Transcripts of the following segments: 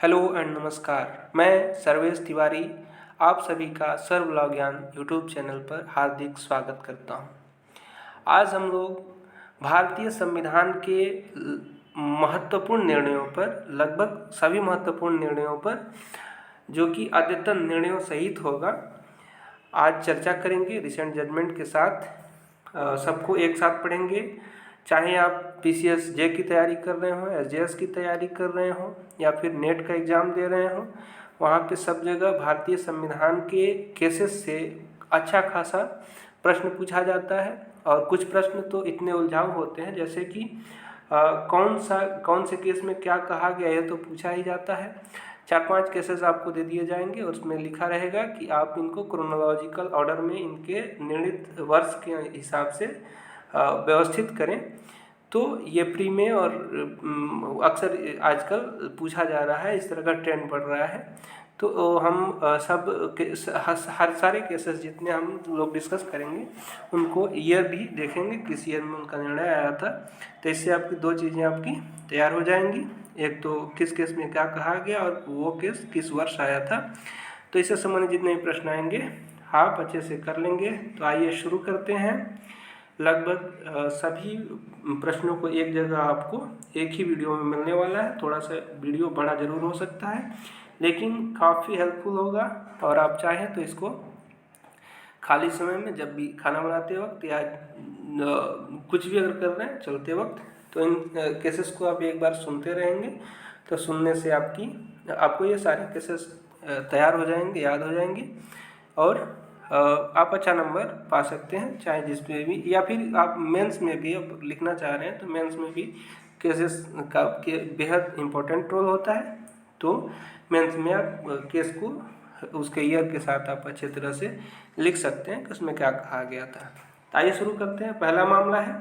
Hello and नमस्कार। मैं सर्वेश तिवारी आप सभी का सर्व ज्ञान यूट्यूब चैनल पर हार्दिक स्वागत करता हूं। आज हम लोग भारतीय संविधान के महत्वपूर्ण निर्णयों पर, लगभग सभी महत्वपूर्ण निर्णयों पर, जो कि अद्यतन निर्णयों सहित होगा, आज चर्चा करेंगे रिसेंट जजमेंट के साथ। सबको एक साथ पढ़ेंगे, चाहे आप पीसीएस जे की तैयारी कर रहे हो, एसजेएस की तैयारी कर रहे हो या फिर नेट का एग्ज़ाम दे रहे हो। वहाँ पे सब जगह भारतीय संविधान के केसेस से अच्छा खासा प्रश्न पूछा जाता है। और कुछ प्रश्न तो इतने उलझाऊ होते हैं, जैसे कि कौन से केस में क्या कहा गया, यह तो पूछा ही जाता है। 4-5 केसेस आपको दे दिए जाएंगे और उसमें लिखा रहेगा कि आप इनको क्रोनोलॉजिकल ऑर्डर में इनके निर्णित वर्ष के हिसाब से व्यवस्थित करें। तो ये प्री में और अक्सर आजकल पूछा जा रहा है, इस तरह का ट्रेंड बढ़ रहा है। तो हम हर सारे केसेस जितने हम लोग डिस्कस करेंगे उनको ईयर भी देखेंगे, किस ईयर में उनका निर्णय आया था। तो इससे आपकी दो चीज़ें आपकी तैयार हो जाएंगी, एक तो किस केस में क्या कहा गया और वो केस किस वर्ष आया था। तो इससे संबंधित जितने भी प्रश्न आएंगे आप अच्छे से कर लेंगे। तो आइए शुरू करते हैं। लगभग सभी प्रश्नों को एक जगह आपको एक ही वीडियो में मिलने वाला है। थोड़ा सा वीडियो बड़ा ज़रूर हो सकता है, लेकिन काफ़ी हेल्पफुल होगा। और आप चाहें तो इसको खाली समय में, जब भी खाना बनाते वक्त या कुछ भी अगर कर रहे हैं चलते वक्त, तो इन केसेस को आप एक बार सुनते रहेंगे। तो सुनने से आपको ये सारे केसेस तैयार हो जाएंगे, याद हो जाएंगे और आप अच्छा नंबर पा सकते हैं, चाहे जिस पे भी। या फिर आप मेंस में भी अब लिखना चाह रहे हैं तो मेंस में भी केसेस का बेहद इम्पोर्टेंट रोल होता है। तो मेंस में आप केस को उसके ईयर के साथ आप अच्छे तरह से लिख सकते हैं कि उसमें क्या कहा गया था। आइए शुरू करते हैं। पहला मामला है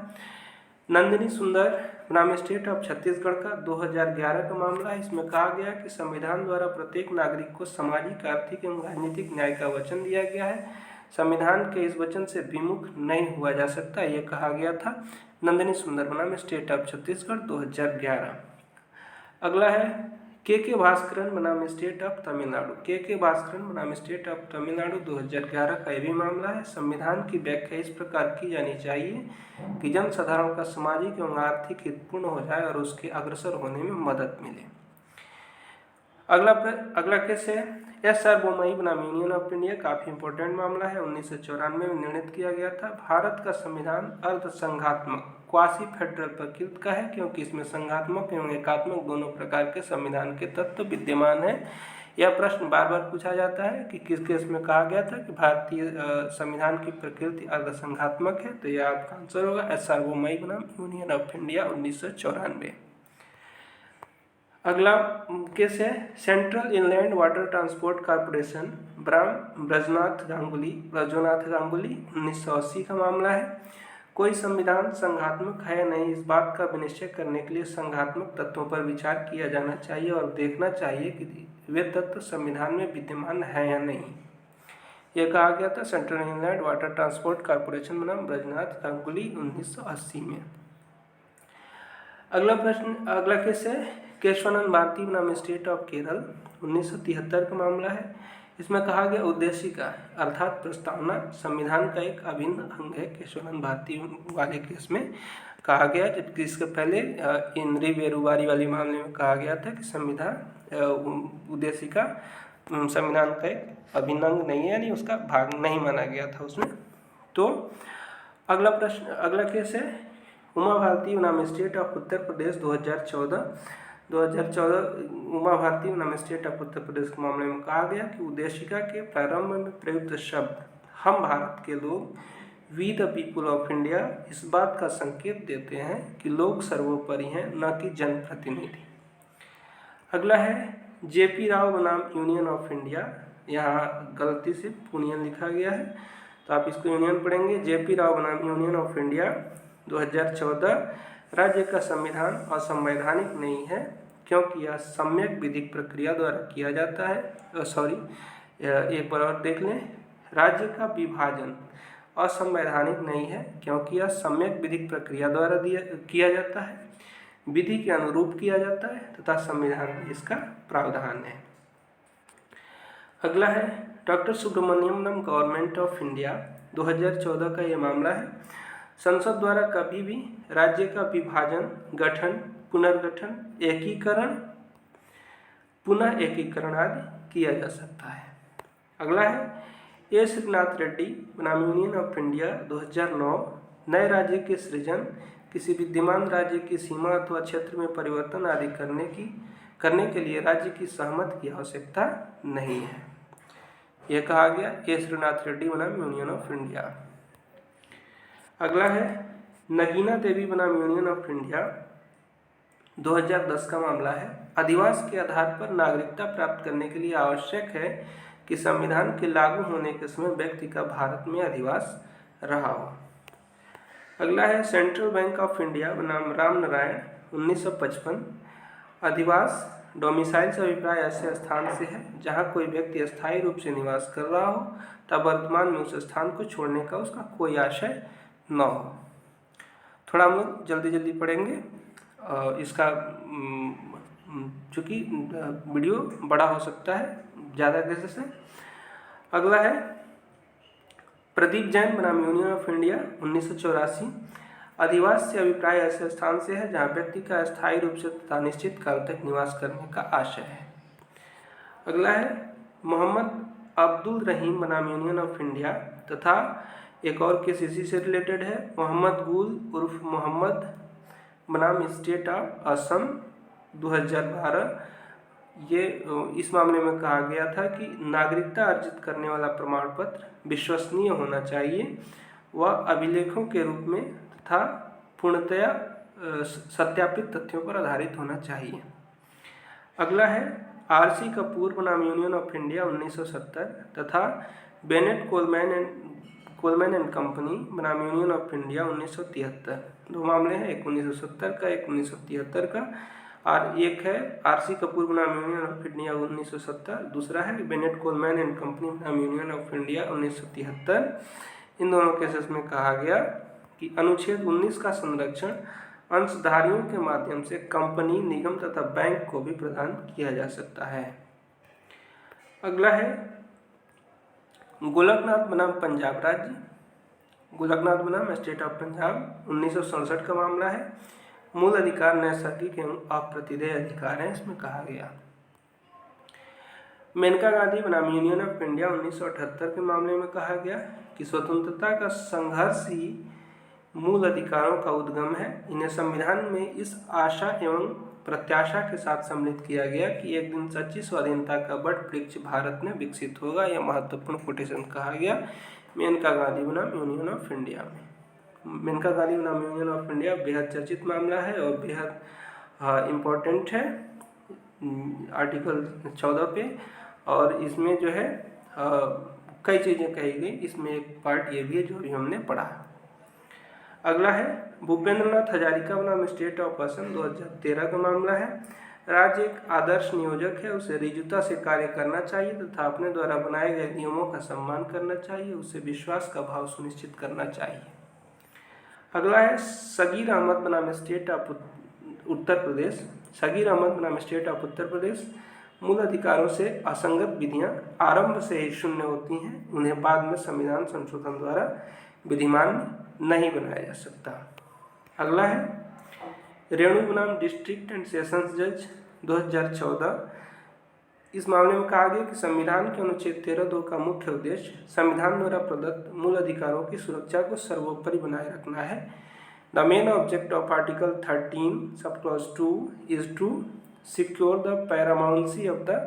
नंदिनी सुंदर बनाम स्टेट ऑफ छत्तीसगढ़ का 2011 का मामला है। इसमें कहा गया कि संविधान द्वारा प्रत्येक नागरिक को सामाजिक, आर्थिक एवं राजनीतिक न्याय का वचन दिया गया है। संविधान के इस वचन से विमुख नहीं हुआ जा सकता, ये कहा गया था नंदिनी सुंदर बनाम स्टेट ऑफ छत्तीसगढ़ 2011। अगला है के भास्करन बनाम स्टेट ऑफ तमिलनाडु। के भास्करन बनाम स्टेट ऑफ तमिलनाडु 2011 का ये भी मामला है। संविधान की व्याख्या इस प्रकार की जानी चाहिए कि जनसाधारण का सामाजिक एवं आर्थिक हित पूर्ण हो जाए और उसके अग्रसर होने में मदद मिले। अगला केस है एस.आर. बोम्मई बनाम यूनियन ऑफ इंडिया। काफ़ी इंपॉर्टेंट मामला है। 1994 में निर्णित किया गया था। भारत का संविधान अर्ध संघात्मक, क्वासी फेडरल प्रकृति का है, क्योंकि इसमें संघात्मक एवं एकात्मक दोनों प्रकार के संविधान के तत्व विद्यमान हैं। यह प्रश्न बार बार पूछा जाता है कि किस केस में कहा गया था कि भारतीय संविधान की प्रकृति अर्ध संघात्मक है। तो यह आपका आंसर होगा एस.आर. बोम्मई बनाम यूनियन ऑफ इंडिया 1994। अगला केस है central inland water transport corporation बनाम ब्रजनाथ गांगुली 1980 का मामला है। कोई संविधान संघात्मक है या नहीं, इस बात का विनिश्चय करने के लिए संघात्मक तत्वों पर विचार किया जाना चाहिए और देखना चाहिए कि वे तत्व संविधान में विद्यमान है या नहीं। यह कहा गया था central inland water transport corporation बनाम ब्रजनाथ गांगुली 1980 में। अगला केस है केशवानंद भारती बनाम स्टेट ऑफ केरल 1973 का मामला है। इसमें कहा गया उद्देशिका अर्थात प्रस्तावना संविधान का एक अभिन्न अंग है। केशवानंद भारती वाले केस में कहा गया, जबकि इसके पहले इंद्री बेरुवारी वाले मामले में कहा गया था कि उद्देशिका संविधान का एक अभिन्न अंग नहीं है, यानी उसका भाग नहीं माना गया था उसमें। तो अगला केस है उमा भारती बनाम स्टेट ऑफ उत्तर प्रदेश 2014 उमा भारती बनाम स्टेट ऑफ उत्तर प्रदेश के मामले में कहा गया कि उद्देशिका के प्रारंभ में प्रयुक्त शब्द हम भारत के लोग, we the people of India, इस बात का संकेत देते हैं कि लोग सर्वोपरि हैं, न कि जनप्रतिनिधि। अगला है जेपी राव बनाम यूनियन ऑफ इंडिया। यहाँ गलती से यूनियन लिखा गया है, तो आप इसको यूनियन पढ़ेंगे। जेपी राव बनाम यूनियन ऑफ इंडिया 2014। राज्य का संविधान असंवैधानिक नहीं है, क्योंकि यह सम्यक विधिक प्रक्रिया द्वारा किया जाता है। एक बार और देख लें। राज्य का विभाजन असंवैधानिक नहीं है, क्योंकि यह सम्यक विधिक प्रक्रिया द्वारा किया जाता है। विधि के अनुरूप किया जाता है तथा संविधान में इसका प्रावधान है। अगला है doctor Subramaniam government of India 2014 का ये मामला है। संसद द्वारा कभी भी राज्य का विभाजन, गठन, पुनर्गठन, एकीकरण, पुनः एकीकरण आदि किया जा सकता है। अगला है ए श्रीनाथ रेड्डी बनाम यूनियन ऑफ इंडिया 2009 नए राज्य के सृजन, किसी विद्यमान राज्य की सीमा अथवा क्षेत्र में परिवर्तन आदि करने के लिए राज्य की सहमति की आवश्यकता नहीं है। यह कहा गया ए श्रीनाथ रेड्डी बनाम यूनियन ऑफ इंडिया। अगला है नगीना देवी बनाम यूनियन ऑफ इंडिया 2010 का मामला है। अधिवास के आधार पर नागरिकता प्राप्त करने के लिए आवश्यक है कि संविधान के लागू होने के समय व्यक्ति का भारत में अधिवास रहा हो। अगला है सेंट्रल बैंक ऑफ इंडिया बनाम राम नारायण 1955। अधिवास डोमिसाइल से अभिप्राय ऐसे स्थान से है जहां कोई व्यक्ति स्थायी रूप से निवास कर रहा हो तब वर्तमान में उस स्थान को छोड़ने का उसका कोई आशय न हो। थोड़ा हम लोग जल्दी पढ़ेंगे, इसका चूँकि वीडियो बड़ा हो सकता है ज़्यादा कैसे से। अगला है प्रदीप जैन बनाम यूनियन ऑफ इंडिया 1984। अधिवास से अभिप्राय ऐसे स्थान से है जहां व्यक्ति का स्थायी रूप से तथा निश्चित काल तक निवास करने का आशय है। अगला है मोहम्मद अब्दुल रहीम बनाम यूनियन ऑफ इंडिया तथा एक और केस इसी से रिलेटेड है, मोहम्मद गुल उर्फ मोहम्मद बनाम स्टेट ऑफ असम 2012। ये इस मामले में कहा गया था कि नागरिकता अर्जित करने वाला प्रमाण पत्र विश्वसनीय होना चाहिए, वह अभिलेखों के रूप में तथा पूर्णतया सत्यापित तथ्यों पर आधारित होना चाहिए। अगला है आरसी कपूर बनाम यूनियन ऑफ इंडिया 1970 तथा बेनेट कोलमैन एंड कंपनी बनाम यूनियन ऑफ इंडिया 1973। दो मामले हैं, एक 1970 का, एक 1973 का। और एक है आरसी कपूर बनाम यूनियन ऑफ इंडिया 1970, दूसरा है बेनेट कोलमैन एंड कंपनी बनाम यूनियन ऑफ इंडिया 1973। इन दोनों केसेस में कहा गया कि अनुच्छेद 19 का संरक्षण अंशधारियों के माध्यम से कंपनी, निगम तथा बैंक को भी प्रदान किया जा सकता है। अगला है गोलकनाथ बनाम पंजाब राज्य, गोलकनाथ बनाम स्टेट ऑफ पंजाब 1967 का मामला है। मूल अधिकार नैसर्गिक एवं अप्रतिदेय अधिकार है, इसमें कहा गया। मेनका गांधी बनाम यूनियन ऑफ इंडिया 1978 के मामले में कहा गया कि स्वतंत्रता का संघर्ष ही मूल अधिकारों का उद्गम है। इन्हें संविधान में इस आशा एवं प्रत्याशा के साथ सम्मिलित किया गया कि एक दिन सच्ची स्वाधीनता का वट वृक्ष भारत में विकसित होगा। यह महत्वपूर्ण कोटेशन कहा गया मेनका गांधी बनाम यूनियन ऑफ इंडिया में। मेनका गांधी बनाम यूनियन ऑफ इंडिया बेहद चर्चित मामला है और बेहद इम्पोर्टेंट है आर्टिकल 14 पे, और इसमें जो है कई चीज़ें कही गई। इसमें एक पार्ट ये भी है जो अभी हमने पढ़ा। अगला है भूपेंद्रनाथ हजारिका बनाम स्टेट ऑफ असम 2013 का मामला है। राज्य एक आदर्श नियोजक है, उसे ऋजुता से कार्य करना चाहिए तथा अपने द्वारा बनाए गए नियमों का सम्मान करना चाहिए, उसे विश्वास का भाव सुनिश्चित करना चाहिए। अगला है सगीर अहमद बनाम स्टेट ऑफ उत्तर प्रदेश। सगीर अहमद बनाम स्टेट ऑफ उत्तर प्रदेश। मूल अधिकारों से असंगत विधियां आरंभ से ही शून्य होती हैं, उन्हें बाद में संविधान संशोधन द्वारा विधिमान नहीं बनाया जा सकता। अगला है रेणु बनाम डिस्ट्रिक्ट एंड सेशंस जज 2014। इस मामले में कहा गया कि संविधान के अनुच्छेद 13(2) का मुख्य उद्देश्य संविधान द्वारा प्रदत्त मूल अधिकारों की सुरक्षा को सर्वोपरि बनाए रखना है। The main object of article 13 sub clause 2 is to secure the paramountcy of the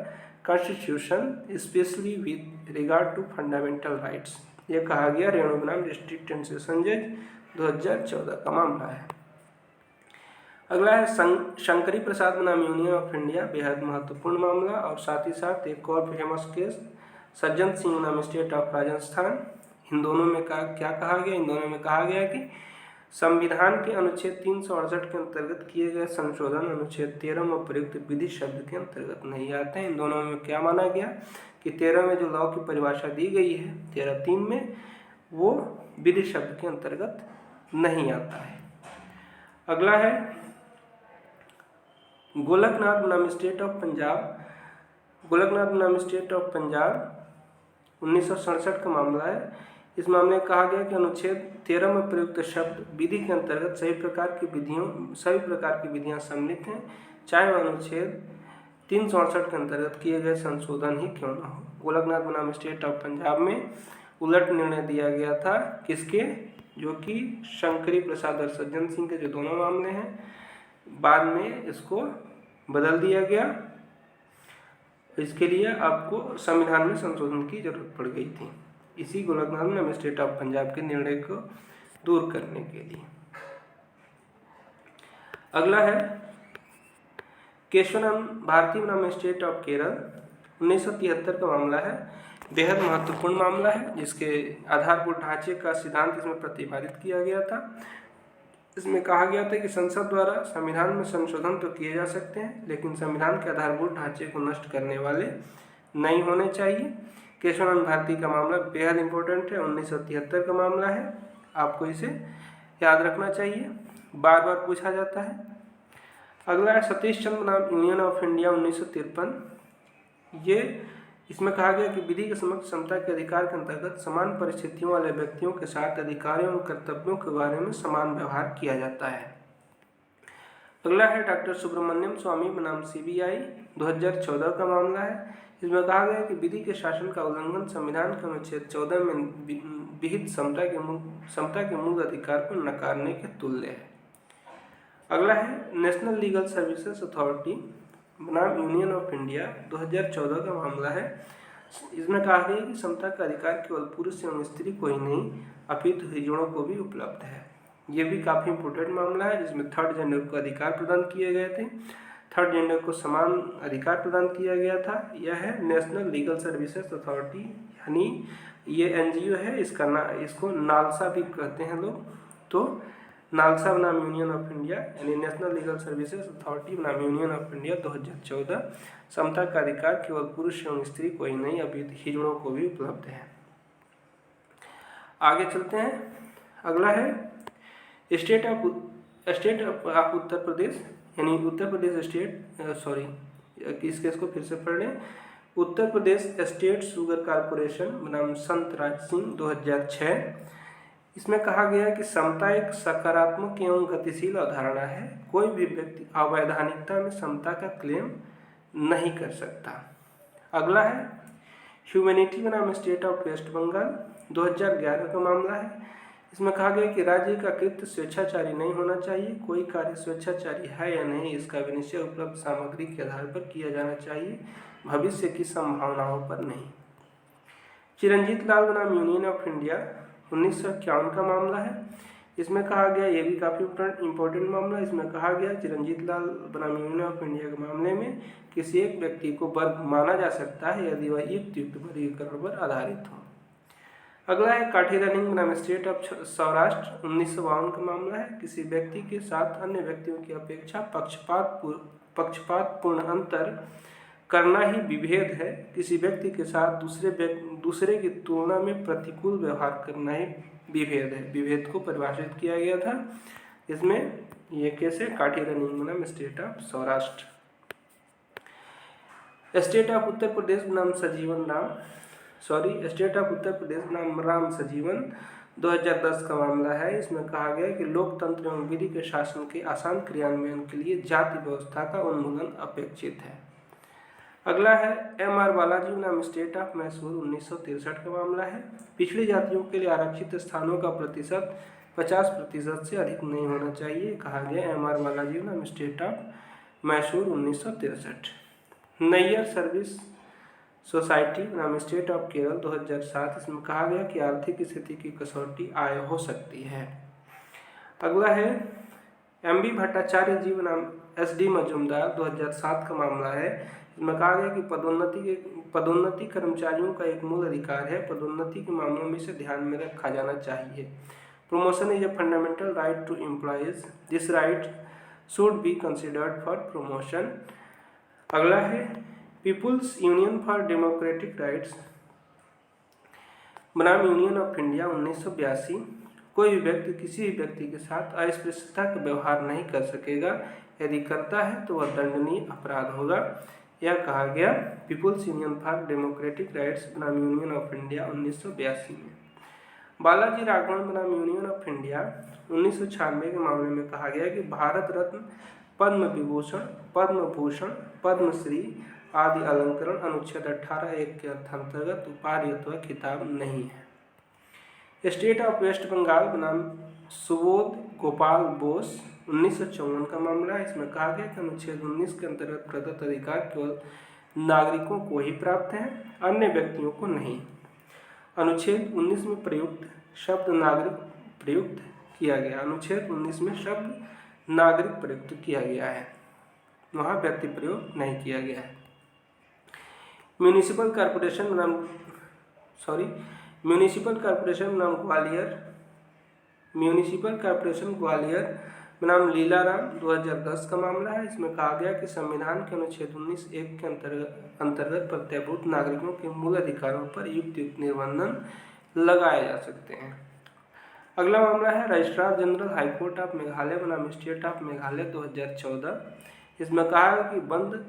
constitution specially with regard to fundamental rights. यह कहा गया रेणु बनाम डिस्ट्रिक्ट एंड सेशन जज 2014 का मामला है। अगला है शंकरी प्रसाद बनाम यूनियन ऑफ इंडिया, बेहद महत्वपूर्ण मामला और साथ ही साथ एक और फेमस केस सज्जन सिंह बनाम स्टेट ऑफ राजस्थान। इन दोनों में क्या कहा गया? इन दोनों में कहा गया कि संविधान के अनुच्छेद 368 के अंतर्गत किए गए संशोधन अनुच्छेद 13 में प्रयुक्त विधि शब्द के अंतर्गत नहीं आते हैं। इन दोनों में क्या माना गया कि 13 में जो लॉ की परिभाषा दी गई है 13(3) में, वो विधि शब्द के अंतर्गत नहीं आता है। अगला है गोलकनाथ बनाम स्टेट ऑफ पंजाब, गोलकनाथ बनाम स्टेट ऑफ पंजाब 1967 का मामला है। इस मामले में कहा गया कि अनुच्छेद 13 में प्रयुक्त शब्द विधि के अंतर्गत सभी प्रकार की विधियां सम्मिलित हैं, चाहे वह अनुच्छेद 368 के अंतर्गत किए गए संशोधन ही क्यों न हो। गोलकनाथ बनाम स्टेट ऑफ पंजाब में उलट निर्णय दिया गया था, किसके, जो कि शंकरी प्रसाद और सज्जन सिंह के जो दोनों मामले हैं, बाद में इसको बदल दिया गया। इसके लिए आपको संविधान में संशोधन की जरूरत पड़ गई थी, इसी गोलकनाथ बनाम स्टेट ऑफ पंजाब के निर्णय को दूर करने के लिए। अगला है केशवनंद भारती बनाम स्टेट ऑफ केरल 1973 का मामला है। बेहद महत्वपूर्ण मामला है, जिसके आधारभूत ढांचे का सिद्धांत इसमें प्रतिपादित किया गया था। इसमें कहा गया था कि संसद द्वारा संविधान में संशोधन तो किए जा सकते हैं, लेकिन संविधान के आधारभूत ढांचे को नष्ट करने वाले नहीं होने चाहिए। केशवानंद भारती का मामला बेहद इंपॉर्टेंट है, 1973 का मामला है, आपको इसे याद रखना चाहिए, बार बार पूछा जाता है। अगला है सतीश चंद्र बनाम यूनियन ऑफ इंडिया 1953। ये इसमें कहा गया कि विधि के समक्ष समता के अधिकार के अंतर्गत समान परिस्थितियों वाले व्यक्तियों के साथ अधिकारों एवं कर्तव्यों के बारे में समान व्यवहार किया जाता है। अगला है डॉक्टर सुब्रमण्यम स्वामी बनाम सीबीआई 2014 का मामला है। इसमें कहा गया कि विधि के शासन का उल्लंघन संविधान के अनुच्छेद 14 में विहित समता के मूल अधिकार को नकारने के तुल्य है। अगला है नेशनल लीगल सर्विसेज अथॉरिटी बनाम यूनियन ऑफ इंडिया 2014 का मामला है। इसमें कहा गया कि समता का अधिकार केवल पुरुष एवं स्त्री को ही नहीं, अपितु हिजड़ों को भी उपलब्ध है। ये भी काफ़ी इंपॉर्टेंट मामला है, जिसमें थर्ड जेंडर को अधिकार प्रदान किए गए थे, थर्ड जेंडर को समान अधिकार प्रदान किया गया था। यह है नेशनल लीगल सर्विसेज अथॉरिटी, यानी ये एनजीओ है, इसको नालसा भी कहते हैं लोग। तो नालसा बनाम यूनियन ऑफ इंडिया यानी नेशनल लीगल सर्विसेज अथॉरिटी बनाम यूनियन ऑफ इंडिया 2014, समता का अधिकार केवल पुरुष एवं स्त्री को ही नहीं, अभी हिजड़ों को भी उपलब्ध है। आगे चलते हैं। अगला है स्टेट ऑफ उत्तर प्रदेश, यानी उत्तर प्रदेश स्टेट इस केस को फिर से पढ़ लें। Uttar Pradesh state sugar corporation बनाम संत राज सिंह 2006। इसमें कहा गया कि समता एक सकारात्मक एवं गतिशील अवधारणा है, कोई भी व्यक्ति अवैधानिकता में समता का क्लेम नहीं कर सकता। अगला है ह्यूमैनिटी बनाम स्टेट ऑफ वेस्ट बंगाल 2011 का मामला है। इसमें कहा गया कि राज्य का कृत्य स्वेच्छाचारी नहीं होना चाहिए, कोई कार्य स्वेच्छाचारी है या नहीं इसका विनिश्चय उपलब्ध सामग्री के आधार पर किया जाना चाहिए, भविष्य की संभावनाओं पर नहीं। चिरंजीत लाल बनाम यूनियन ऑफ इंडिया 1951 का मामला है। इसमें कहा गया, ये भी काफ़ी इंपॉर्टेंट मामला है। इसमें कहा गया चिरंजीत लाल बनाम यूनियन ऑफ इंडिया के मामले में किसी एक व्यक्ति को वर्ग माना जा सकता है यदि वह युक्त वर्गीकरण पर आधारित हो। अगला है काठी रनिंग बनाम स्टेट ऑफ सौराष्ट्र 1952 का मामला है। किसी व्यक्ति के साथ अन्य व्यक्तियों की अपेक्षा पक्षपातपूर्ण अंतर करना ही विभेद है। किसी व्यक्ति के साथ दूसरे की तुलना में प्रतिकूल व्यवहार करना ही विभेद है। विभेद को परिभाषित किया गया था। इसमें यह केस है काठी रनिंग बनाम state of Saurashtra. State of Uttar Pradesh बनाम स्टेट ऑफ उत्तर प्रदेश बनाम राम सजीवन 2010 का मामला है। इसमें कहा गया कि लोकतंत्र एवं विधि के शासन के आसान क्रियान्वयन के लिए जाति व्यवस्था का उन्मूलन अपेक्षित है। अगला है M.R. बालाजी बनाम स्टेट ऑफ मैसूर 1963 का मामला है। पिछड़ी जातियों के लिए आरक्षित स्थानों का प्रतिशत 50% से अधिक नहीं होना चाहिए, कहा गया M.R. बालाजी बनाम state of Mysore 1963। Nair service society बनाम स्टेट ऑफ केरल 2007। इसमें कहा गया कि आर्थिक स्थिति की कसौटी आय हो सकती है। अगला है M.B. भट्टाचार्य जी बनाम S.D. मजूमदार 2007 का मामला है। इसमें कहा गया कि पदोन्नति कर्मचारियों का एक मूल अधिकार है, पदोन्नति के मामलों में इसे ध्यान में रखा जाना चाहिए। Promotion is a fundamental right to employees, this right should be considered for promotion. अगला है people's union for democratic rights बनाम यूनियन ऑफ इंडिया 1982। कोई भी व्यक्ति किसी भी व्यक्ति के साथ अस्पृश्यता का व्यवहार नहीं कर सकेगा। यदि करता है तो वह दंडनीय अपराध होगा। यह कहा गया people's union for democratic rights बनाम यूनियन ऑफ इंडिया 1982 में। बालाजी राघवन बनाम यूनियन ऑफ इंडिया 1996 के मामले में कहा गया कि भारत रत्न, पद्म विभूषण, पद्म भूषण, पद्मश्री आदि अलंकरण अनुच्छेद 18(1) के अंतर्गत उपाधि अथवा खिताब नहीं है। स्टेट ऑफ वेस्ट बंगाल बनाम सुबोध गोपाल बोस 1954 का मामला है। इसमें कहा गया कि अनुच्छेद 19 के अंतर्गत प्रदत्त अधिकार केवल नागरिकों को ही प्राप्त हैं, अन्य व्यक्तियों को नहीं। अनुच्छेद 19 में प्रयुक्त शब्द नागरिक प्रयुक्त किया गया। अनुच्छेद 19 में शब्द नागरिक प्रयुक्त किया गया है, वहाँ व्यक्ति प्रयोग नहीं किया गया है। म्यूनिसिपल कॉर्पोरेशन बनाम ग्वालियर बनाम लीलाराम 2010 का मामला है। इसमें कहा गया कि संविधान के अनुच्छेद 19(1) के अंतर्गत प्रत्यभूत नागरिकों के मूल अधिकारों पर युक्त निर्बंधन लगाए जा सकते हैं। अगला मामला है registrar general high court of Meghalaya बनाम स्टेट ऑफ मेघालय 2014। इसमें कहा है कि बंद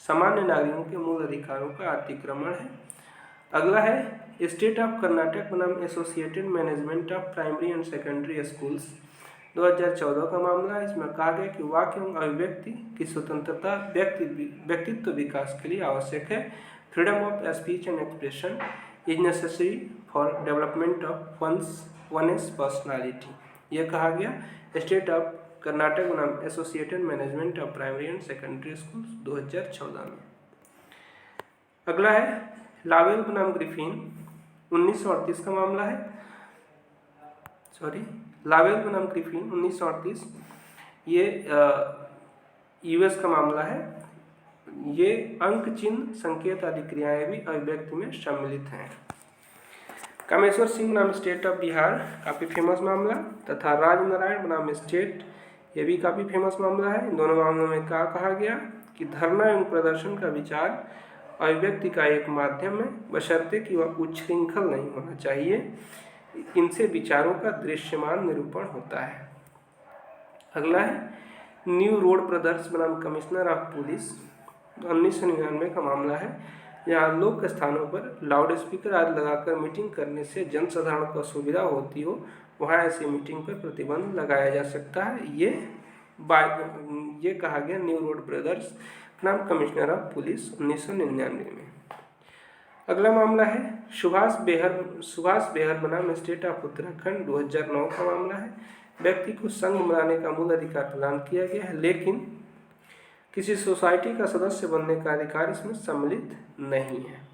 सामान्य नागरिकों के मूल अधिकारों का अतिक्रमण है। अगला है स्टेट ऑफ कर्नाटक बनाम associated management of primary and secondary schools 2014 का मामला है। इसमें कहा गया कि वाक्य एवं अभिव्यक्ति की स्वतंत्रता व्यक्तित्व विकास के लिए आवश्यक है। Freedom of speech and expression is necessary for development of वनस personality. यह कहा गया स्टेट ऑफ कर्नाटक बनाम associated management of primary and secondary schools 2014 में। अगला है लावेल बनाम ग्रिफिन 1938 का मामला है। लावेल बनाम ग्रिफिन 1938 ये यूएस का मामला है। ये अंक, चिन्ह, संकेत आदि क्रियाएं भी अभिव्यक्ति में सम्मिलित हैं। कामेश्वर सिंह बनाम स्टेट ऑफ बिहार काफ़ी फेमस मामला, तथा राजनारायण बनाम स्टेट ये भी काफ़ी फेमस मामला है। इन दोनों मामलों में क्या कहा गया कि धरना एवं प्रदर्शन का विचार अभिव्यक्ति का एक माध्यम है, बशर्ते कि वह उच्छृंखल नहीं होना चाहिए। इनसे विचारों का दृश्यमान निरूपण होता है। अगला है न्यू रोड ब्रदर्स बनाम कमिश्नर ऑफ पुलिस 1999 का मामला है। यहाँ लोक स्थानों पर लाउड स्पीकर आदि लगाकर मीटिंग करने से जनसाधारण को असुविधा होती हो, वहाँ ऐसी मीटिंग पर प्रतिबंध लगाया जा सकता है। ये कहा गया न्यू रोड ब्रदर्स बनाम कमिश्नर ऑफ पुलिस 1999 में। अगला मामला है सुभाष बेहर बनाम स्टेट ऑफ उत्तराखंड 2009 का मामला है। व्यक्ति को संघ बनाने का मूल अधिकार प्रदान किया गया है, लेकिन किसी सोसाइटी का सदस्य बनने का अधिकार इसमें सम्मिलित नहीं है।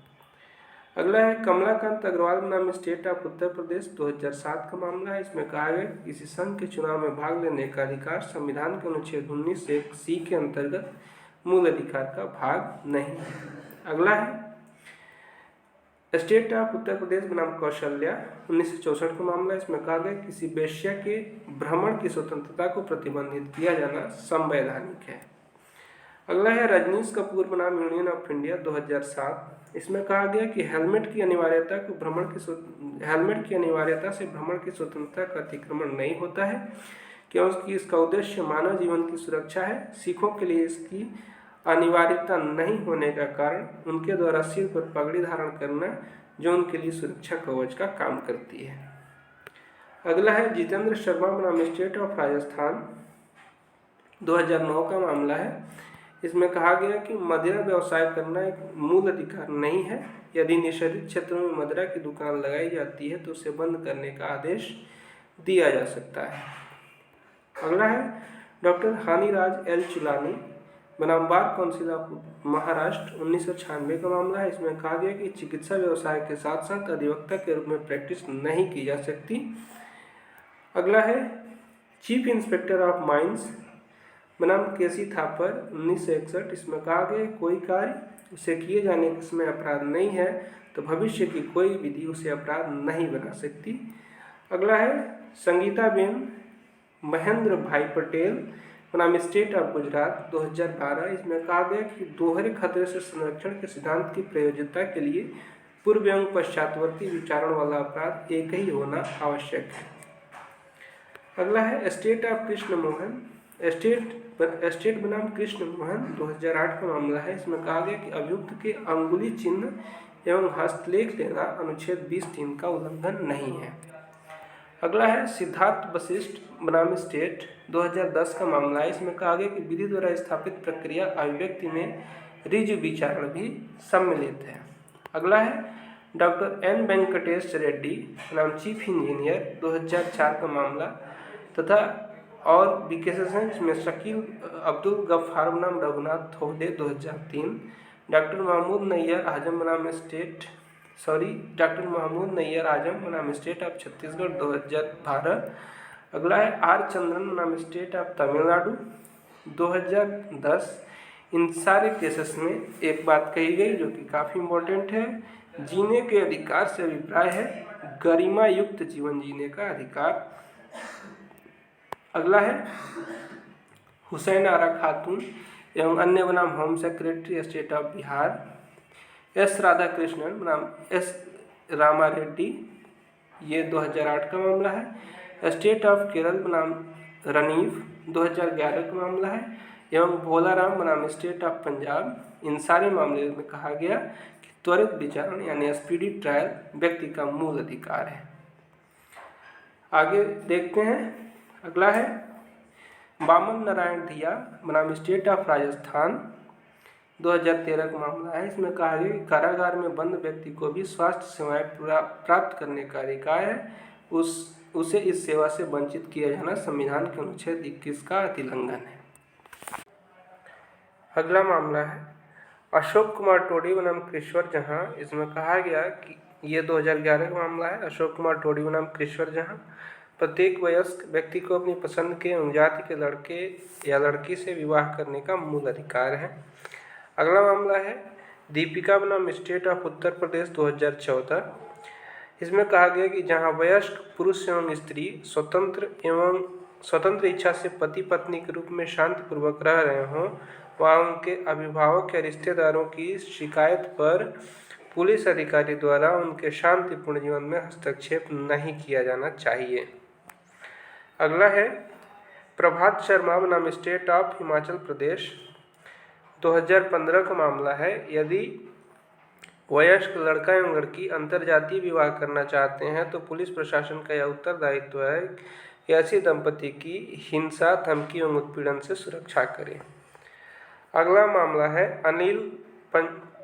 अगला है कमलाकांत अग्रवाल बनाम स्टेट ऑफ उत्तर प्रदेश 2007 का मामला है। इसमें कहा गया किसी संघ के चुनाव में भाग लेने का अधिकार संविधान के अनुच्छेद 19(1)(c) के अंतर्गत मूल अधिकार का भाग नहीं है। अगला है स्टेट ऑफ उत्तर प्रदेश बनाम कौशल्या 1964 का मामला। इसमें कहा गया किसी वेश्या के भ्रमण की स्वतंत्रता को प्रतिबंधित किया जाना संवैधानिक है। अगला है रजनीश कपूर बनाम यूनियन ऑफ इंडिया 2007। इसमें कहा गया कि हेलमेट की अनिवार्यता से भ्रमण की स्वतंत्रता का अतिक्रमण नहीं होता है, क्योंकि इसका उद्देश्य मानव जीवन की सुरक्षा है। सिखों के लिए इसकी अनिवार्यता नहीं होने का कारण उनके द्वारा सिर पर पगड़ी धारण करना, जो उनके लिए सुरक्षा कवच का काम करती है। अगला है जितेंद्र शर्मा बनाम स्टेट ऑफ राजस्थान 2009 का मामला है। इसमें कहा गया कि मदिरा व्यवसाय करना एक मूल अधिकार नहीं है। यदि निषेधित क्षेत्रों में मदिरा की दुकान लगाई जाती है तो उसे बंद करने का आदेश दिया जा सकता है। अगला है डॉक्टर हानीराज एल चुलानी बनाम बार काउंसिल ऑफ महाराष्ट्र 1996 का मामला है। इसमें कहा गया कि चिकित्सा व्यवसाय के साथ साथ अधिवक्ता के रूप में प्रैक्टिस नहीं की जा सकती। अगला है चीफ इंस्पेक्टर ऑफ माइंस बनाम केसी थापर 1961। इसमें कहा गया कोई कार्य उसे किए जाने के समय अपराध नहीं है तो भविष्य की कोई विधि उसे अपराध नहीं बना सकती। अगला है संगीताबेन महेंद्र भाई पटेल बनाम स्टेट ऑफ गुजरात 2012। इसमें कहा गया कि दोहरे खतरे से संरक्षण के सिद्धांत की प्रयोज्यता के लिए पूर्व एवं पश्चातवर्ती विचारण वाला अपराध एक ही होना आवश्यक है। अगला है state of Krishna Mohan. State बनाम कृष्ण मोहन 2008 का मामला है। इसमें कहा गया कि अभियुक्त के अंगुली चिन्ह एवं हस्तलेख लेना अनुच्छेद 20(3) का उल्लंघन नहीं है। अगला है सिद्धार्थ वशिष्ठ बनाम स्टेट 2010 का मामला है। इसमें कहा गया कि विधि द्वारा स्थापित प्रक्रिया अभिव्यक्ति में ऋजु विचारण भी सम्मिलित है। अगला है डॉक्टर एन वेंकटेश रेड्डी बनाम चीफ इंजीनियर 2004 का मामला तथा और विकेशन में शकील अब्दुल गफ्फार बनाम रघुनाथ थोगडे 2003, डॉक्टर महमूद नैयर आजम बनाम स्टेट ऑफ छत्तीसगढ़ 2012। अगला है आर चंद्रन बनाम स्टेट ऑफ तमिलनाडु 2010। इन सारे केसेस में एक बात कही गई जो कि काफ़ी इम्पोर्टेंट है, जीने के अधिकार से अभिप्राय है गरिमा युक्त जीवन जीने का अधिकार। अगला है हुसैन आरा खातून एवं अन्य बनाम home secretary state of Bihar. S Radhakrishnan बनाम एस रामा रेड्डी, ये 2008 का मामला है। स्टेट ऑफ केरल बनाम रनीफ 2011 का मामला है एवं भोलाराम बनाम स्टेट ऑफ पंजाब। इन सारे मामले में कहा गया कि त्वरित विचारण यानी स्पीडी ट्रायल व्यक्ति का मूल अधिकार है। आगे देखते हैं। अगला है वामन नारायण धिया बनाम स्टेट ऑफ राजस्थान 2013 का मामला है। इसमें कहा गया कि कारागार में बंद व्यक्ति को भी स्वास्थ्य सेवाएं प्राप्त करने का अधिकार है, उसे इस सेवा से वंचित किया जाना संविधान के अनुच्छेद 21 का अतिलंघन है। अगला मामला है अशोक कुमार टोडी बनाम कृष्वर जहां। इसमें कहा गया कि ये 2011 का मामला है। अशोक कुमार टोडी बनाम कृष्वर जहां, प्रत्येक वयस्क व्यक्ति को अपनी पसंद के अनुजाति के लड़के या लड़की से विवाह करने का मूल अधिकार है। अगला मामला है दीपिका बनाम स्टेट ऑफ उत्तर प्रदेश 2014। इसमें कहा गया कि जहां वयस्क पुरुष एवं स्त्री स्वतंत्र इच्छा से पति पत्नी के रूप में शांतिपूर्वक रह रहे हों, वहाँ उनके अभिभावक या रिश्तेदारों की शिकायत पर पुलिस अधिकारी द्वारा उनके शांतिपूर्ण जीवन में हस्तक्षेप नहीं किया जाना चाहिए। अगला है प्रभात शर्मा बनाम स्टेट ऑफ हिमाचल प्रदेश 2015 का मामला है। यदि वयस्क लड़का एवं लड़की अंतरजातीय विवाह करना चाहते हैं तो पुलिस प्रशासन का यह उत्तरदायित्व है कि ऐसे दंपति की हिंसा, धमकी एवं उत्पीड़न से सुरक्षा करें। अगला मामला है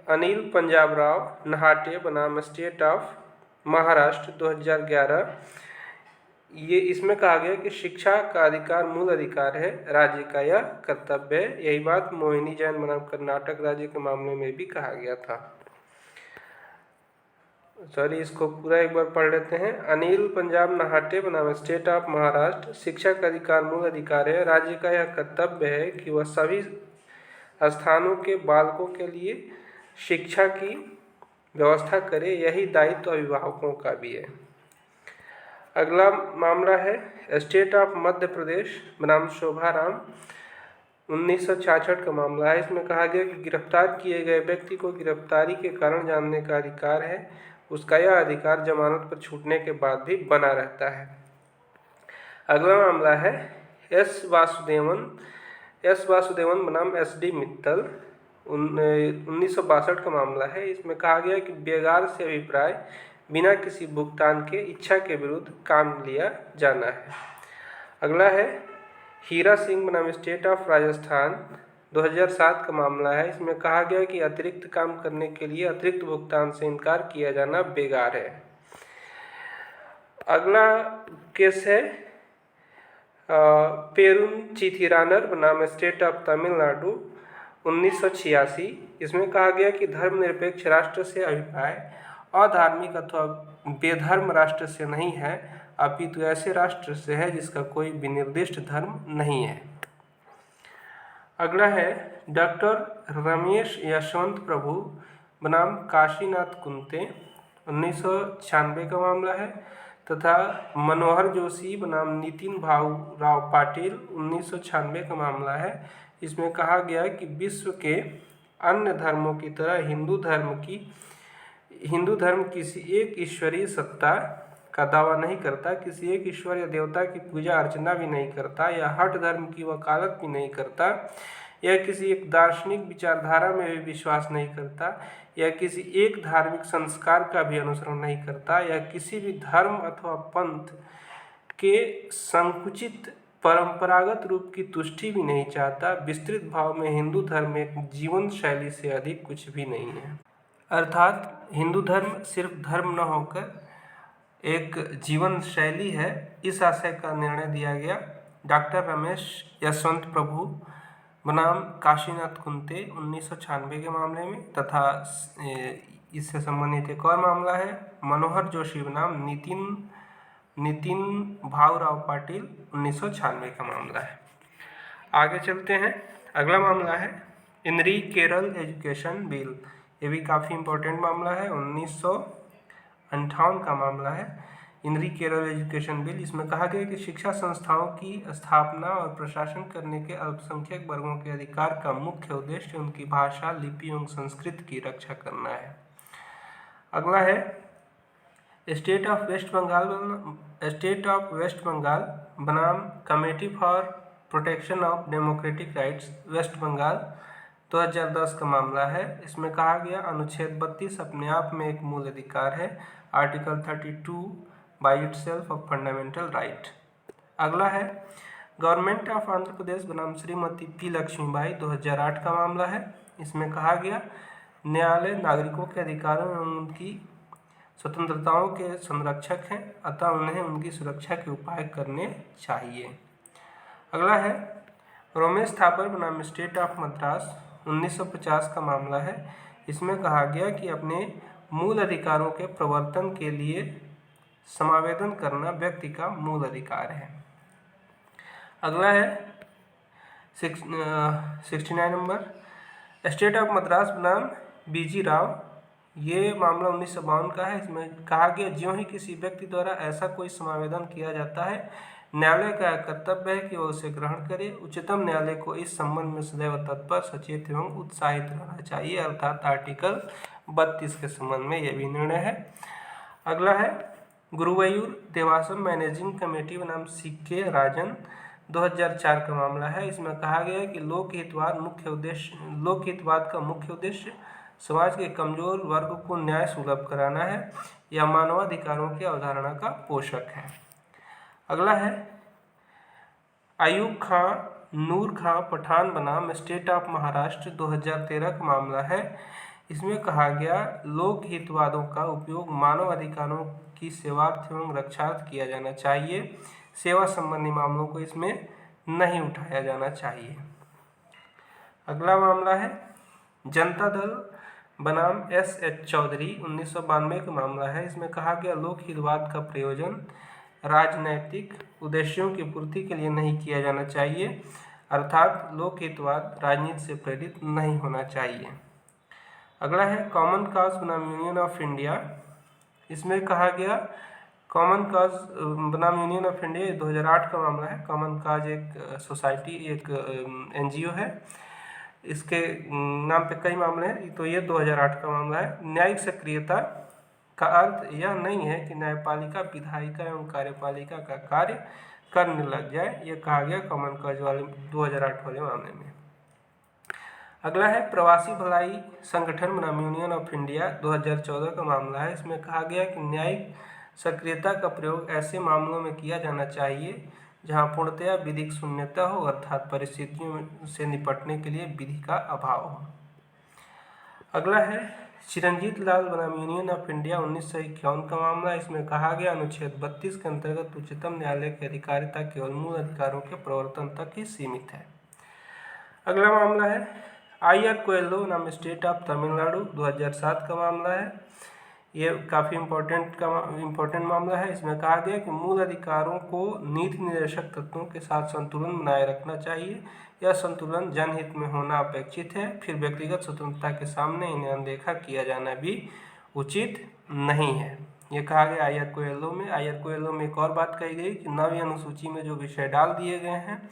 अनिल पंजाबराव नहाटे बनाम स्टेट ऑफ महाराष्ट्र 2011। ये इसमें कहा गया कि शिक्षा का अधिकार मूल अधिकार है, राज्य का यह कर्तव्य है। यही बात मोहिनी जैन बनाम कर्नाटक राज्य के मामले में भी कहा गया था। इसको पूरा एक बार पढ़ लेते हैं। अनिल पंजाब नहाटे बनाम स्टेट ऑफ महाराष्ट्र, शिक्षा का अधिकार मूल अधिकार है, राज्य का यह कर्तव्य है कि वह सभी स्थानों के बालकों के लिए शिक्षा की व्यवस्था करे, यही दायित्व अभिभावकों का भी है। अगला मामला है स्टेट ऑफ मध्य प्रदेश बनाम शोभाराम 1966 का मामला है। इसमें कहा गया कि गिरफ्तार किए गए व्यक्ति को गिरफ्तारी के कारण जानने का अधिकार है, उसका यह अधिकार जमानत पर छूटने के बाद भी बना रहता है। अगला मामला है एस वासुदेवन बनाम SD मित्तल 1962 का मामला है। इसमें कहा गया कि बेगार से अभिप्राय बिना किसी भुगतान के इच्छा के विरुद्ध काम लिया जाना है। अगला है हीरा सिंह बनाम स्टेट ऑफ राजस्थान 2007 का मामला है। इसमें कहा गया कि अतिरिक्त काम करने के लिए अतिरिक्त भुगतान से इनकार किया जाना बेगार है। अगला केस है पेरुन चिथिरानर बनाम स्टेट ऑफ तमिलनाडु 1986। इसमें कहा गया कि धर्मनिरपेक्ष राष्ट्र से अभिप्राय अधार्मिक अथवा बेधर्म राष्ट्र से नहीं है, अपितु ऐसे राष्ट्र से है जिसका कोई विनिर्दिष्ट धर्म नहीं है। अगला है डॉक्टर रमेश यशवंत प्रभु बनाम काशीनाथ कुंते 1996 का मामला है तथा मनोहर जोशी बनाम नितिन भाऊराव पाटिल 1996 का मामला है। इसमें कहा गया कि विश्व के अन्य धर्मों की तरह हिंदू धर्म किसी एक ईश्वरीय सत्ता का दावा नहीं करता, किसी एक ईश्वर या देवता की पूजा अर्चना भी नहीं करता, या हठ धर्म की वकालत भी नहीं करता, या किसी एक दार्शनिक विचारधारा में भी विश्वास नहीं करता, या किसी एक धार्मिक संस्कार का भी अनुसरण नहीं करता, या किसी भी धर्म अथवा पंथ के संकुचित परंपरागत रूप की तुष्टि भी नहीं चाहता। विस्तृत भाव में हिंदू धर्म एक जीवन शैली से अधिक कुछ भी नहीं है। अर्थात हिंदू धर्म सिर्फ धर्म न होकर एक जीवन शैली है, इस आशय का निर्णय दिया गया डॉक्टर रमेश यशवंत प्रभु बनाम काशीनाथ कुंते 1996 के मामले में, तथा इससे संबंधित एक और मामला है मनोहर जोशी बनाम नितिन भाऊराव पाटिल 1996 का मामला है। आगे चलते हैं। अगला मामला है इनरी केरल एजुकेशन बिल। ये भी काफ़ी इम्पोर्टेंट मामला है, 1958 का मामला है इनरी केरल एजुकेशन बिल। इसमें कहा गया कि शिक्षा संस्थाओं की स्थापना और प्रशासन करने के अल्पसंख्यक वर्गों के अधिकार का मुख्य उद्देश्य उनकी भाषा, लिपि एवं संस्कृति की रक्षा करना है। अगला है स्टेट ऑफ वेस्ट बंगाल बनाम committee for protection of democratic rights West Bengal 2010 का मामला है। इसमें कहा गया अनुच्छेद 32 अपने आप में एक मूल अधिकार है, article 32 by itself of fundamental right. अगला है गवर्नमेंट ऑफ आंध्र प्रदेश बनाम श्रीमती पी लक्ष्मीबाई 2008 का मामला है। इसमें कहा गया न्यायालय नागरिकों के अधिकारों एवं उनकी स्वतंत्रताओं के संरक्षक हैं, अतः उन्हें उनकी सुरक्षा के उपाय करने चाहिए। अगला है रोमेश थापर बनाम स्टेट ऑफ मद्रास 1950 का मामला है। इसमें कहा गया कि अपने मूल अधिकारों के प्रवर्तन के लिए समावेदन करना व्यक्ति का मूल अधिकार है। अगला है 69 नंबर स्टेट ऑफ मद्रास बनाम बीजी राव। ये मामला 1952 का है। इसमें कहा गया ज्यों ही किसी व्यक्ति द्वारा ऐसा कोई समावेदन किया जाता है, न्यायालय का कर्तव्य है कि वह उसे ग्रहण करे। उच्चतम न्यायालय को इस संबंध में सदैव तत्पर, सचेत एवं उत्साहित रहना चाहिए, अर्थात आर्टिकल 32 के संबंध में यह भी निर्णय है। अगला है गुरुवायूर देवासम मैनेजिंग कमेटी बनाम सीके राजन 2004 का मामला है। इसमें कहा गया है कि लोकहितवाद का मुख्य उद्देश्य समाज के कमजोर वर्ग को न्याय सुलभ कराना है या मानवाधिकारों की अवधारणा का पोषक है। अगला है अयूब खां नूर खां पठान बनाम स्टेट ऑफ महाराष्ट्र 2013 का मामला है। इसमें कहा गया लोकहितवादों का उपयोग मानव अधिकारों की सेवार्थ एवं रक्षार्थ किया जाना चाहिए, सेवा संबंधी मामलों को इसमें नहीं उठाया जाना चाहिए। अगला मामला है जनता दल बनाम SH चौधरी 1992 का मामला है। इसमें कहा गया लोकहितवाद का प्रयोजन राजनैतिक उद्देश्यों की पूर्ति के लिए नहीं किया जाना चाहिए, अर्थात लोकहितवाद राजनीति से प्रेरित नहीं होना चाहिए। अगला है कॉमन कॉज बनाम यूनियन ऑफ इंडिया। इसमें कहा गया कॉमन कॉज बनाम यूनियन ऑफ इंडिया 2008 का मामला है। कॉमन कॉज एक सोसाइटी, एक NGO है, इसके नाम पे कई मामले हैं, तो ये 2008 का मामला है। न्यायिक सक्रियता का अर्थ यह नहीं है कि न्यायपालिका, विधायिका एवं कार्यपालिका का कार्य करने लग जाए, ये कहा गया कॉमन कॉज वाले 2008 वाले मामले में। अगला है प्रवासी भलाई संगठन बनाम यूनियन ऑफ इंडिया 2014 का मामला है। इसमें कहा गया कि न्यायिक सक्रियता का प्रयोग ऐसे मामलों में किया जाना चाहिए जहां पूर्णतया विधिक शून्यता हो, अर्थात परिस्थितियों से निपटने के लिए विधि का अभाव हो। अगला है चिरंजीत लाल बनाम यूनियन ऑफ इंडिया 1951 का मामला। इसमें कहा गया अनुच्छेद 32 के अंतर्गत उच्चतम न्यायालय की अधिकारिता केवल मूल अधिकारों के प्रवर्तन तक ही सीमित है। अगला मामला है IR कोएल्हो बनाम स्टेट ऑफ तमिलनाडु 2007 का मामला है। ये काफ़ी इम्पोर्टेंट मामला है। इसमें कहा गया कि मूल अधिकारों को नीति निर्देशक तत्वों के साथ संतुलन बनाए रखना चाहिए। यह संतुलन जनहित में होना अपेक्षित है, फिर व्यक्तिगत स्वतंत्रता के सामने इन्हें अनदेखा किया जाना भी उचित नहीं है। ये कहा गया IR कोएल्हो में एक और बात कही गई कि नवी अनुसूची में जो विषय डाल दिए गए हैं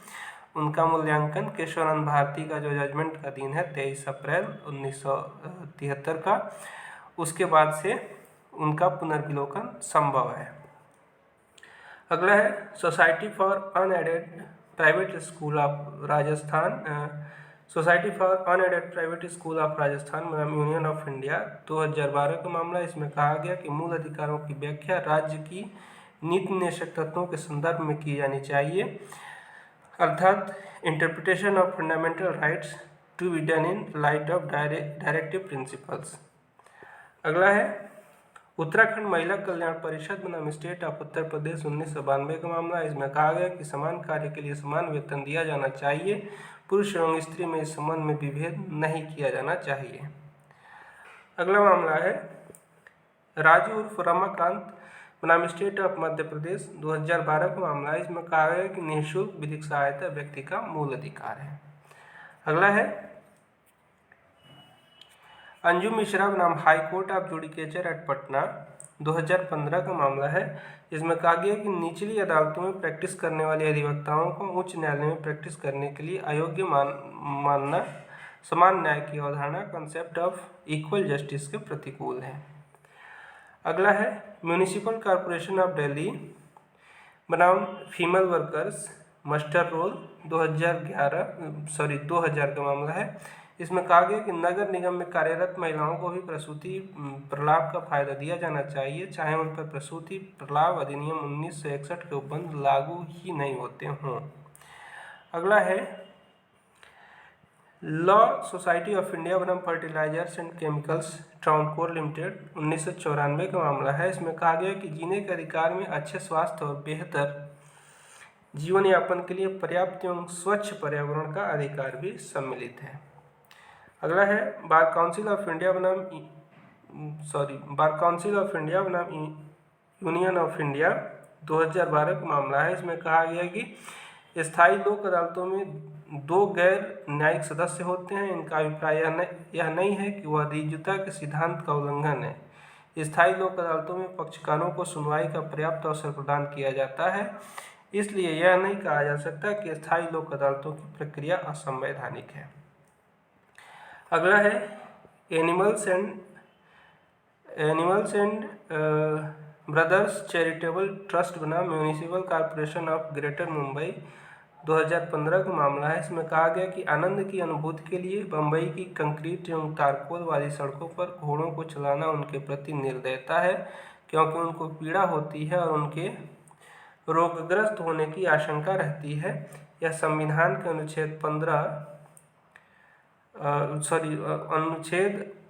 उनका मूल्यांकन केशवानंद भारती का जो जजमेंट का दिन है 23 अप्रैल 1973 का, उसके बाद से उनका पुनर्विलोकन संभव है। अगला है society for unaided private school of Rajasthan, society for unaided private school of Rajasthan union of India 2012 का मामला। इसमें कहा गया कि मूल अधिकारों की व्याख्या राज्य की नीति निर्देशक तत्वों के संदर्भ में की जानी चाहिए, अर्थात interpretation of fundamental rights to be done in light of directive principles. अगला है उत्तराखंड महिला कल्याण परिषद बनाम स्टेट ऑफ उत्तर प्रदेश 1992 का मामला। इसमें कहा गया कि समान कार्य के लिए समान वेतन दिया जाना चाहिए, पुरुष एवं स्त्री में इस संबंध में विभेद नहीं किया जाना चाहिए। अगला मामला है राजू उर्फ रमाकांत बनाम स्टेट ऑफ मध्य प्रदेश 2012 का मामला है। इसमें कहा गया कि निःशुल्क विधिक सहायता व्यक्ति का मूल अधिकार है। अगला है अंजुम मिश्रा बनाम high court of judicature at Patna 2015 का मामला है। इसमें कहा गया कि निचली अदालतों में प्रैक्टिस करने वाले अधिवक्ताओं को उच्च न्यायालय में प्रैक्टिस करने के लिए अयोग्य मानना समान न्याय की अवधारणा कंसेप्ट ऑफ इक्वल जस्टिस के प्रतिकूल है। अगला है म्यूनिसिपल कॉरपोरेशन ऑफ दिल्ली बनाम फीमेल वर्कर्स मस्टर रोल 2000 का मामला है। इसमें कहा गया कि नगर निगम में कार्यरत महिलाओं को भी प्रसूति प्रलाभ का फायदा दिया जाना चाहिए, चाहे उन पर प्रसूति प्रलाभ अधिनियम 1961 के उपबंध लागू ही नहीं होते हों। अगला है लॉ सोसाइटी ऑफ इंडिया बनाम फर्टिलाइजर्स एंड केमिकल्स ट्राउनकोर लिमिटेड 1994 का मामला है। इसमें कहा गया कि जीने के अधिकार में अच्छे स्वास्थ्य और बेहतर जीवन यापन के लिए पर्याप्त एवं स्वच्छ पर्यावरण का अधिकार भी सम्मिलित है। अगला है बार काउंसिल ऑफ इंडिया बनाम यूनियन ऑफ इंडिया 2012 का मामला है। इसमें कहा गया कि स्थायी लोक अदालतों में 2 गैर न्यायिक सदस्य होते हैं। इनका अभिप्राय यह नहीं है कि वह द्विजुता के सिद्धांत का उल्लंघन है। स्थायी लोक अदालतों में पक्षकारों को सुनवाई का पर्याप्त अवसर प्रदान किया जाता है, इसलिए यह नहीं कहा जा सकता कि स्थायी लोक अदालतों की प्रक्रिया असंवैधानिक है। अगला है Animals and Brothers Charitable Trust बनाम Municipal Corporation of Greater Mumbai 2015 का मामला है। इसमें कहा गया कि आनंद की अनुभूति के लिए बम्बई की कंक्रीट एवं तारकोल वाली सड़कों पर घोड़ों को चलाना उनके प्रति निर्दयता है, क्योंकि उनको पीड़ा होती है और उनके रोगग्रस्त होने की आशंका रहती है। यह संविधान के अनुच्छेद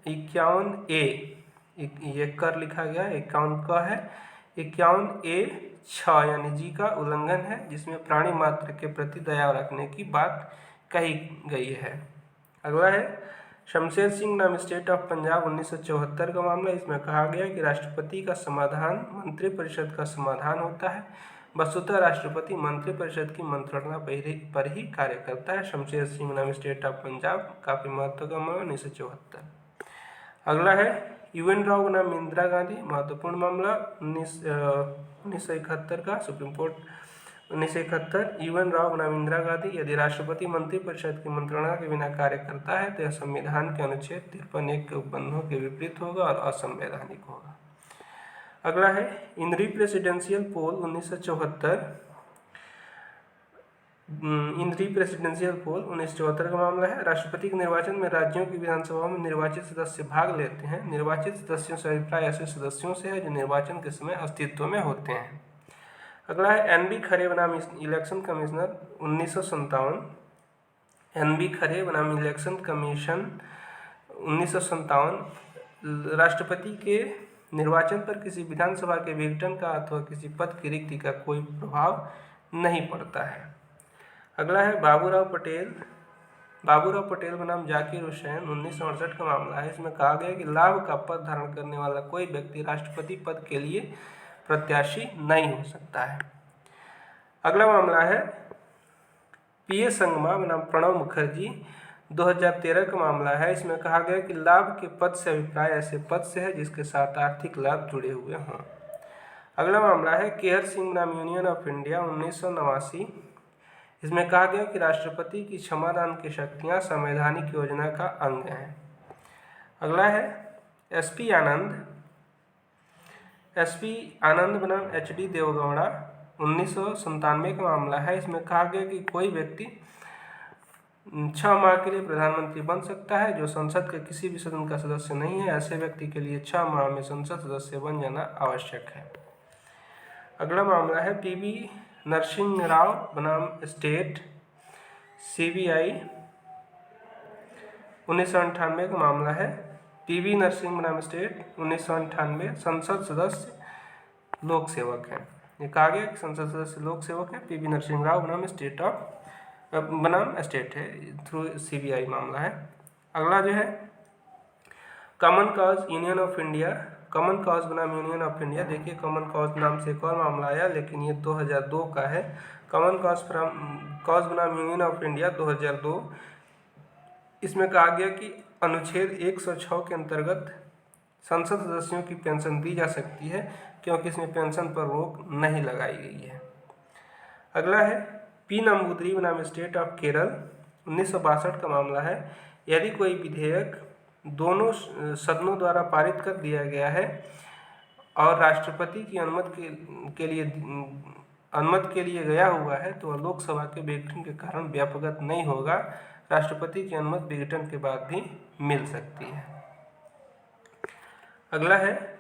51A, ये कर लिखा गया 51 का है, 51A(6) यानी जी का उल्लंघन है, जिसमें प्राणी मात्र के प्रति दया रखने की बात कही गई है। अगला है शमशेर सिंह नाम स्टेट ऑफ पंजाब 1974 का मामला। इसमें कहा गया कि राष्ट्रपति का समाधान मंत्रिपरिषद का समाधान होता है। वस्तुतः राष्ट्रपति मंत्रिपरिषद की मंत्रणा पर ही कार्य करता है। शमशेर सिंह नाम स्टेट ऑफ पंजाब काफ़ी महत्व का मामला 1974। अगला है UN राव बनाम इंदिरा गांधी, महत्वपूर्ण मामला 1971 का सुप्रीम कोर्ट 1971। UN राव बनाम इंदिरा गांधी, यदि राष्ट्रपति मंत्रिपरिषद की मंत्रणा के बिना कार्य करता है तो यह संविधान के अनुच्छेद 53(1) के उपबंधों के विपरीत होगा और असंवैधानिक होगा। अगला है इंद्री प्रेसिडेंशियल पोल 1974 का मामला है। राष्ट्रपति के निर्वाचन में राज्यों की विधानसभाओं में निर्वाचित सदस्य भाग लेते हैं। निर्वाचित सदस्यों से अभिप्राय ऐसे सदस्यों से है जो निर्वाचन के समय अस्तित्व में होते हैं। अगला है NB खरे बनाम इलेक्शन कमिश्नर 1957। NB खरे बनाम इलेक्शन कमीशन 1957 राष्ट्रपति के निर्वाचन पर किसी विधानसभा के विघटन का अथवा किसी पद की रिक्ति का कोई प्रभाव नहीं पड़ता है। अगला है बाबूराव पटेल बनाम जाकिर हुसैन 1968 का मामला है। इसमें कहा गया कि लाभ का पद धारण करने वाला कोई व्यक्ति राष्ट्रपति पद के लिए प्रत्याशी नहीं हो सकता है। अगला मामला है PA संगमा बनाम प्रणब मुखर्जी 2013 का मामला है। इसमें कहा गया कि लाभ के पद से अभिप्राय ऐसे पद से है जिसके साथ आर्थिक लाभ जुड़े हुए हों। अगला मामला है केहर सिंह बनाम यूनियन ऑफ इंडिया 1989। इसमें कहा गया कि राष्ट्रपति की क्षमादान की शक्तियाँ संवैधानिक योजना का अंग हैं। अगला है SP आनंद बनाम HD देवगौड़ा 1997 का मामला है। इसमें कहा गया कि कोई व्यक्ति 6 माह के लिए प्रधानमंत्री बन सकता है जो संसद के किसी भी सदन का सदस्य नहीं है। ऐसे व्यक्ति के लिए 6 माह में संसद सदस्य बन जाना आवश्यक है। अगला मामला है पीवी नरसिंह राव बनाम स्टेट सीबीआई 1998 का मामला है। पीवी नरसिंह बनाम स्टेट 1998 संसद सदस्य लोक सेवक है। ये कहा गया कि संसद सदस्य लोक सेवक है पीवी नरसिंह राव बनाम स्टेट है थ्रू सीबीआई मामला है। अगला जो है common cause union of India, common cause बनाम यूनियन ऑफ इंडिया। देखिए कॉमन कॉज नाम से एक और मामला आया लेकिन ये 2002 का है। कॉमन कॉज बनाम यूनियन ऑफ इंडिया 2002। इसमें कहा गया कि अनुच्छेद 106 के अंतर्गत संसद सदस्यों की पेंशन दी जा सकती है क्योंकि इसमें पेंशन पर रोक नहीं लगाई गई है। अगला है पी नंबूदरी बनाम स्टेट ऑफ केरल 1962 का मामला है। यदि कोई विधेयक दोनों सदनों द्वारा पारित कर दिया गया है और राष्ट्रपति की अनुमति के लिए गया हुआ है तो वह लोकसभा के विघटन के कारण व्यापक नहीं होगा। राष्ट्रपति की अनुमति विघटन के बाद भी मिल सकती है। अगला है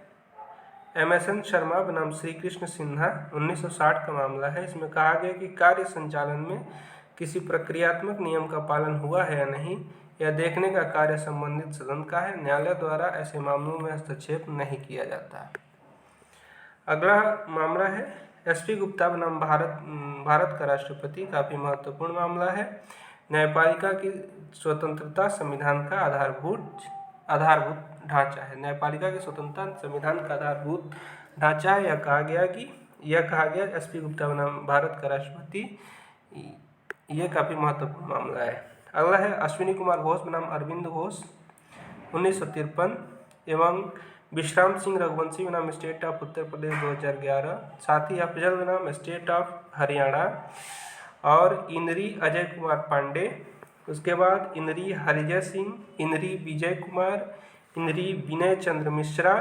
एमएसएन शर्मा बनाम श्री कृष्ण सिन्हा 1960 का मामला है। इसमें कहा गया कि कार्य संचालन में किसी प्रक्रियात्मक नियम का पालन हुआ है या नहीं यह देखने का कार्य संबंधित सदन का है। न्यायालय द्वारा ऐसे मामलों में हस्तक्षेप नहीं किया जाता। अगला मामला है एसपी गुप्ता बनाम भारत का राष्ट्रपति। काफ़ी महत्वपूर्ण मामला है। न्यायपालिका की स्वतंत्रता संविधान का आधारभूत ढांचा है। न्यायपालिका की स्वतंत्रता संविधान का आधारभूत ढांचा है। यह कहा गया एसपी गुप्ता बनाम भारत का राष्ट्रपति। यह काफ़ी महत्वपूर्ण मामला है। अगला है अश्विनी कुमार घोष बनाम अरविंद घोष 1953 एवं विश्राम सिंह रघुवंशी बनाम स्टेट ऑफ उत्तर प्रदेश 2011। साथ ही अफजल बनाम स्टेट ऑफ हरियाणा और इंद्री अजय कुमार पांडे। उसके बाद इंद्री हरिजय सिंह, इंद्री विजय कुमार, इंद्री विनय चंद्र मिश्रा,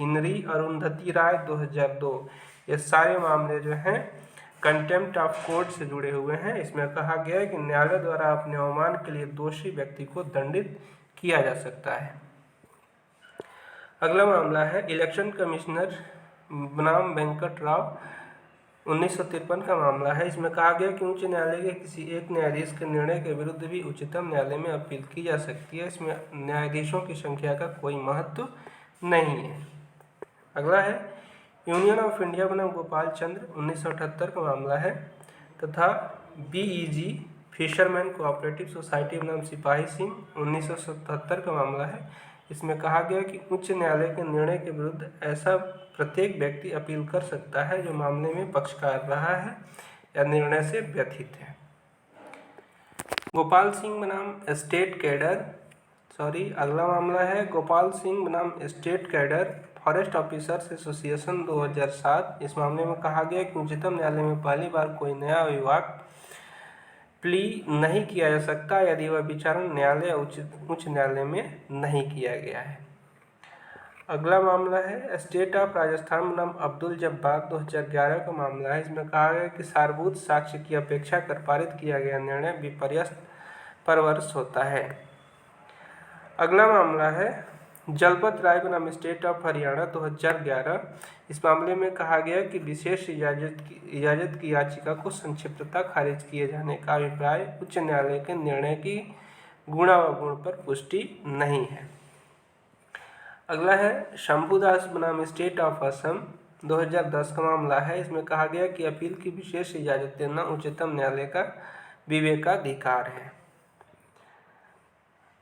इंद्री अरुंधति राय 2002। ये सारे मामले जो हैं कंटेम्प्ट ऑफ कोर्ट से जुड़े हुए हैं। इसमें कहा गया है कि न्यायालय द्वारा अपने अवमान के लिए दोषी व्यक्ति को दंडित किया जा सकता है। अगला मामला है इलेक्शन कमिश्नर बनाम वेंकट राव 1953 का मामला है। इसमें कहा गया कि उच्च न्यायालय के किसी एक न्यायाधीश के निर्णय के विरुद्ध भी उच्चतम न्यायालय में अपील की जा सकती है। इसमें न्यायाधीशों की संख्या का कोई महत्व नहीं है। अगला है यूनियन ऑफ इंडिया बनाम गोपाल चंद्र 1978 का मामला है तथा बीईजी फिशरमैन कोऑपरेटिव सोसाइटी बनाम सिपाही सिंह 1977 का मामला है। इसमें कहा गया कि उच्च न्यायालय के निर्णय के विरुद्ध ऐसा प्रत्येक व्यक्ति अपील कर सकता है जो मामले में पक्षकार रहा है या निर्णय से व्यथित है। गोपाल सिंह बनाम स्टेट कैडर अगला मामला है गोपाल सिंह बनाम state cadre forest officers association 2007। इस मामले में कहा गया कि उच्चतम न्यायालय में पहली बार कोई नया विभाग प्ली नहीं किया जा सकता यदि वह विचारण न्यायालय या उच्च न्यायालय में नहीं किया गया है। अगला मामला है स्टेट ऑफ राजस्थान बनाम अब्दुल जब्बार 2011 का मामला है। इसमें कहा गया कि सारभूत साक्ष्य की अपेक्षा कर पारित किया गया निर्णय विपर्यस्त परवर्ष होता है। अगला मामला है जलपत राय बनाम स्टेट ऑफ हरियाणा 2011। इस मामले में कहा गया कि विशेष इजाज़त की याचिका को संक्षिप्तता खारिज किए जाने का अभिप्राय उच्च न्यायालय के निर्णय की गुणावगुण पर पुष्टि नहीं है। अगला है शंभुदास बनाम स्टेट ऑफ असम 2010 का मामला है। इसमें कहा गया कि अपील की विशेष इजाज़त देना उच्चतम न्यायालय का विवेकाधिकार है।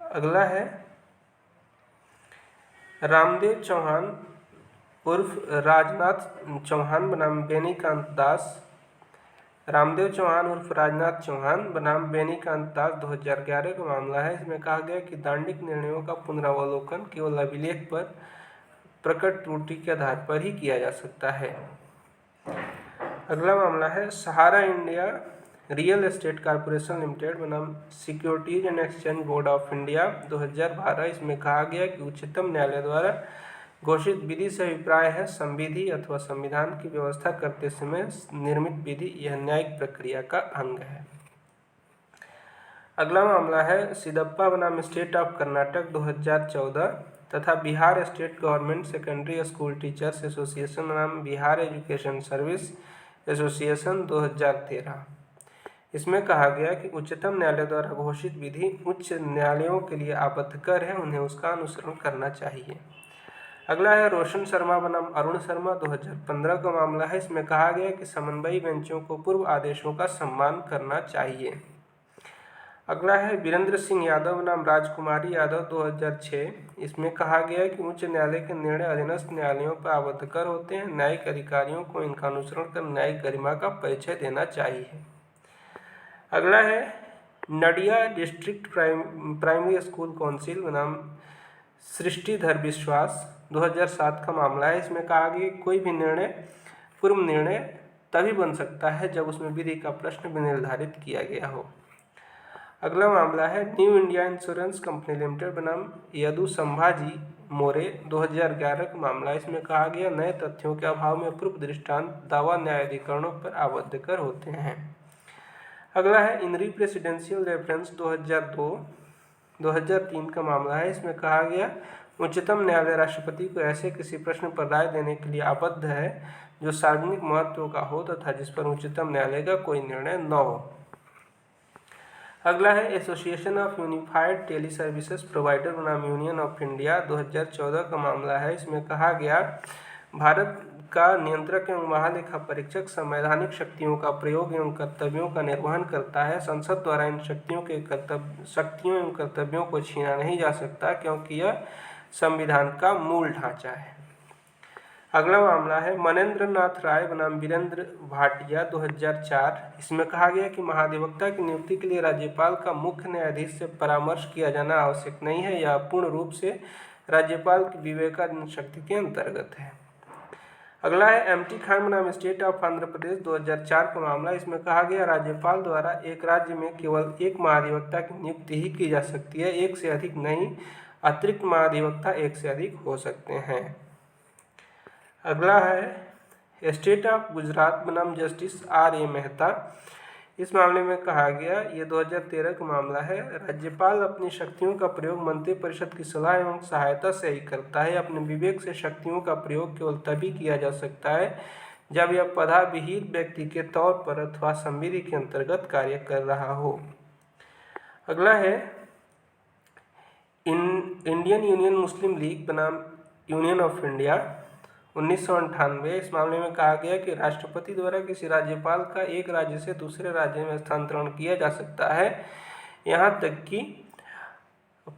अगला है रामदेव चौहान उर्फ राजनाथ चौहान बनाम बेनीकांत दास। रामदेव चौहान उर्फ राजनाथ चौहान बनाम बेनीकांत दास 2011 का मामला है। इसमें कहा गया कि दांडिक निर्णयों का पुनरावलोकन केवल अभिलेख पर प्रकट त्रुटि के आधार पर ही किया जा सकता है। अगला मामला है Sahara India Real Estate Corporation Limited बनाम Securities and Exchange Board of India 2012। इसमें कहा गया कि उच्चतम न्यायालय द्वारा घोषित विधि से अभिप्राय है संविधि अथवा संविधान की व्यवस्था करते समय निर्मित विधि। यह न्यायिक प्रक्रिया का अंग है। अगला मामला है सिदप्पा बनाम स्टेट ऑफ कर्नाटक 2014 तथा Bihar state government secondary school teachers association बनाम बिहार एजुकेशन सर्विस एसोसिएशन 2013। इसमें कहा गया कि उच्चतम न्यायालय द्वारा घोषित विधि उच्च न्यायालयों के लिए आबद्धकर है, उन्हें उसका अनुसरण करना चाहिए। अगला है रोशन शर्मा बनाम अरुण शर्मा 2015 का मामला है। इसमें कहा गया कि समन्वयी बेंचों को पूर्व आदेशों का सम्मान करना चाहिए। अगला है वीरेंद्र सिंह यादव बनाम राजकुमारी यादव 2006। इसमें कहा गया है कि उच्च न्यायालय के निर्णय अधीनस्थ न्यायालयों पर आबद्धकर होते हैं, न्यायिक अधिकारियों को इनका अनुसरण कर न्यायिक गरिमा का परिचय देना चाहिए। अगला है Nadia district primary school council बनाम सृष्टिधर विश्वास 2007 का मामला है। इसमें कहा गया कि कोई भी निर्णय पूर्व निर्णय तभी बन सकता है जब उसमें विधि का प्रश्न भी निर्धारित किया गया हो। अगला मामला है new India insurance company limited बनाम यदु संभाजी मोरे 2011 का मामला। इसमें कहा गया नए तथ्यों के अभाव में पूर्व दृष्टांत दावा न्यायाधिकरणों पर आबद्धकर होते हैं। अगला है इनरी प्रेसिडेंशियल रेफरेंस 2002-2003 का मामला है। इसमें कहा गया उच्चतम न्यायालय राष्ट्रपति को ऐसे किसी प्रश्न पर राय देने के लिए आबद्ध है जो सार्वजनिक महत्व का हो तथा जिस पर उच्चतम न्यायालय का कोई निर्णय न हो। अगला है association of unified tele services provider बनाम यूनियन ऑफ इंडिया 2014 का मामला है। इसमें कहा गया भारत का नियंत्रक एवं महालेखा परीक्षक संवैधानिक शक्तियों का प्रयोग एवं कर्तव्यों का निर्वहन करता है। संसद द्वारा इन शक्तियों एवं कर्तव्यों को छीना नहीं जा सकता क्योंकि यह संविधान का मूल ढांचा है। अगला मामला है मनेंद्र नाथ राय बनाम वीरेंद्र भाटिया 2004। इसमें कहा गया कि महाधिवक्ता की नियुक्ति के लिए राज्यपाल का मुख्य न्यायाधीश से परामर्श किया जाना आवश्यक नहीं है, यह पूर्ण रूप से राज्यपाल की विवेकाधीन शक्ति के अंतर्गत है। अगला है एमटी खान बनाम स्टेट ऑफ आंध्र प्रदेश 2004 का मामला। इसमें कहा गया राज्यपाल द्वारा एक राज्य में केवल एक महाधिवक्ता की नियुक्ति ही की जा सकती है, एक से अधिक नहीं। अतिरिक्त महाधिवक्ता एक से अधिक हो सकते हैं। अगला है स्टेट ऑफ गुजरात बनाम जस्टिस आर.ए. मेहता। इस मामले में कहा गया ये 2013 का मामला है। राज्यपाल अपनी शक्तियों का प्रयोग मंत्रिपरिषद की सलाह एवं सहायता से ही करता है। अपने विवेक से शक्तियों का प्रयोग केवल तभी किया जा सकता है जब यह पदाविहीन व्यक्ति के तौर पर अथवा संविधि के अंतर्गत कार्य कर रहा हो। अगला है इंडियन यूनियन मुस्लिम लीग बनाम यूनियन ऑफ इंडिया 1998। इस मामले में कहा गया कि राष्ट्रपति द्वारा किसी राज्यपाल का एक राज्य से दूसरे राज्य में स्थानांतरण किया जा सकता है, यहाँ तक कि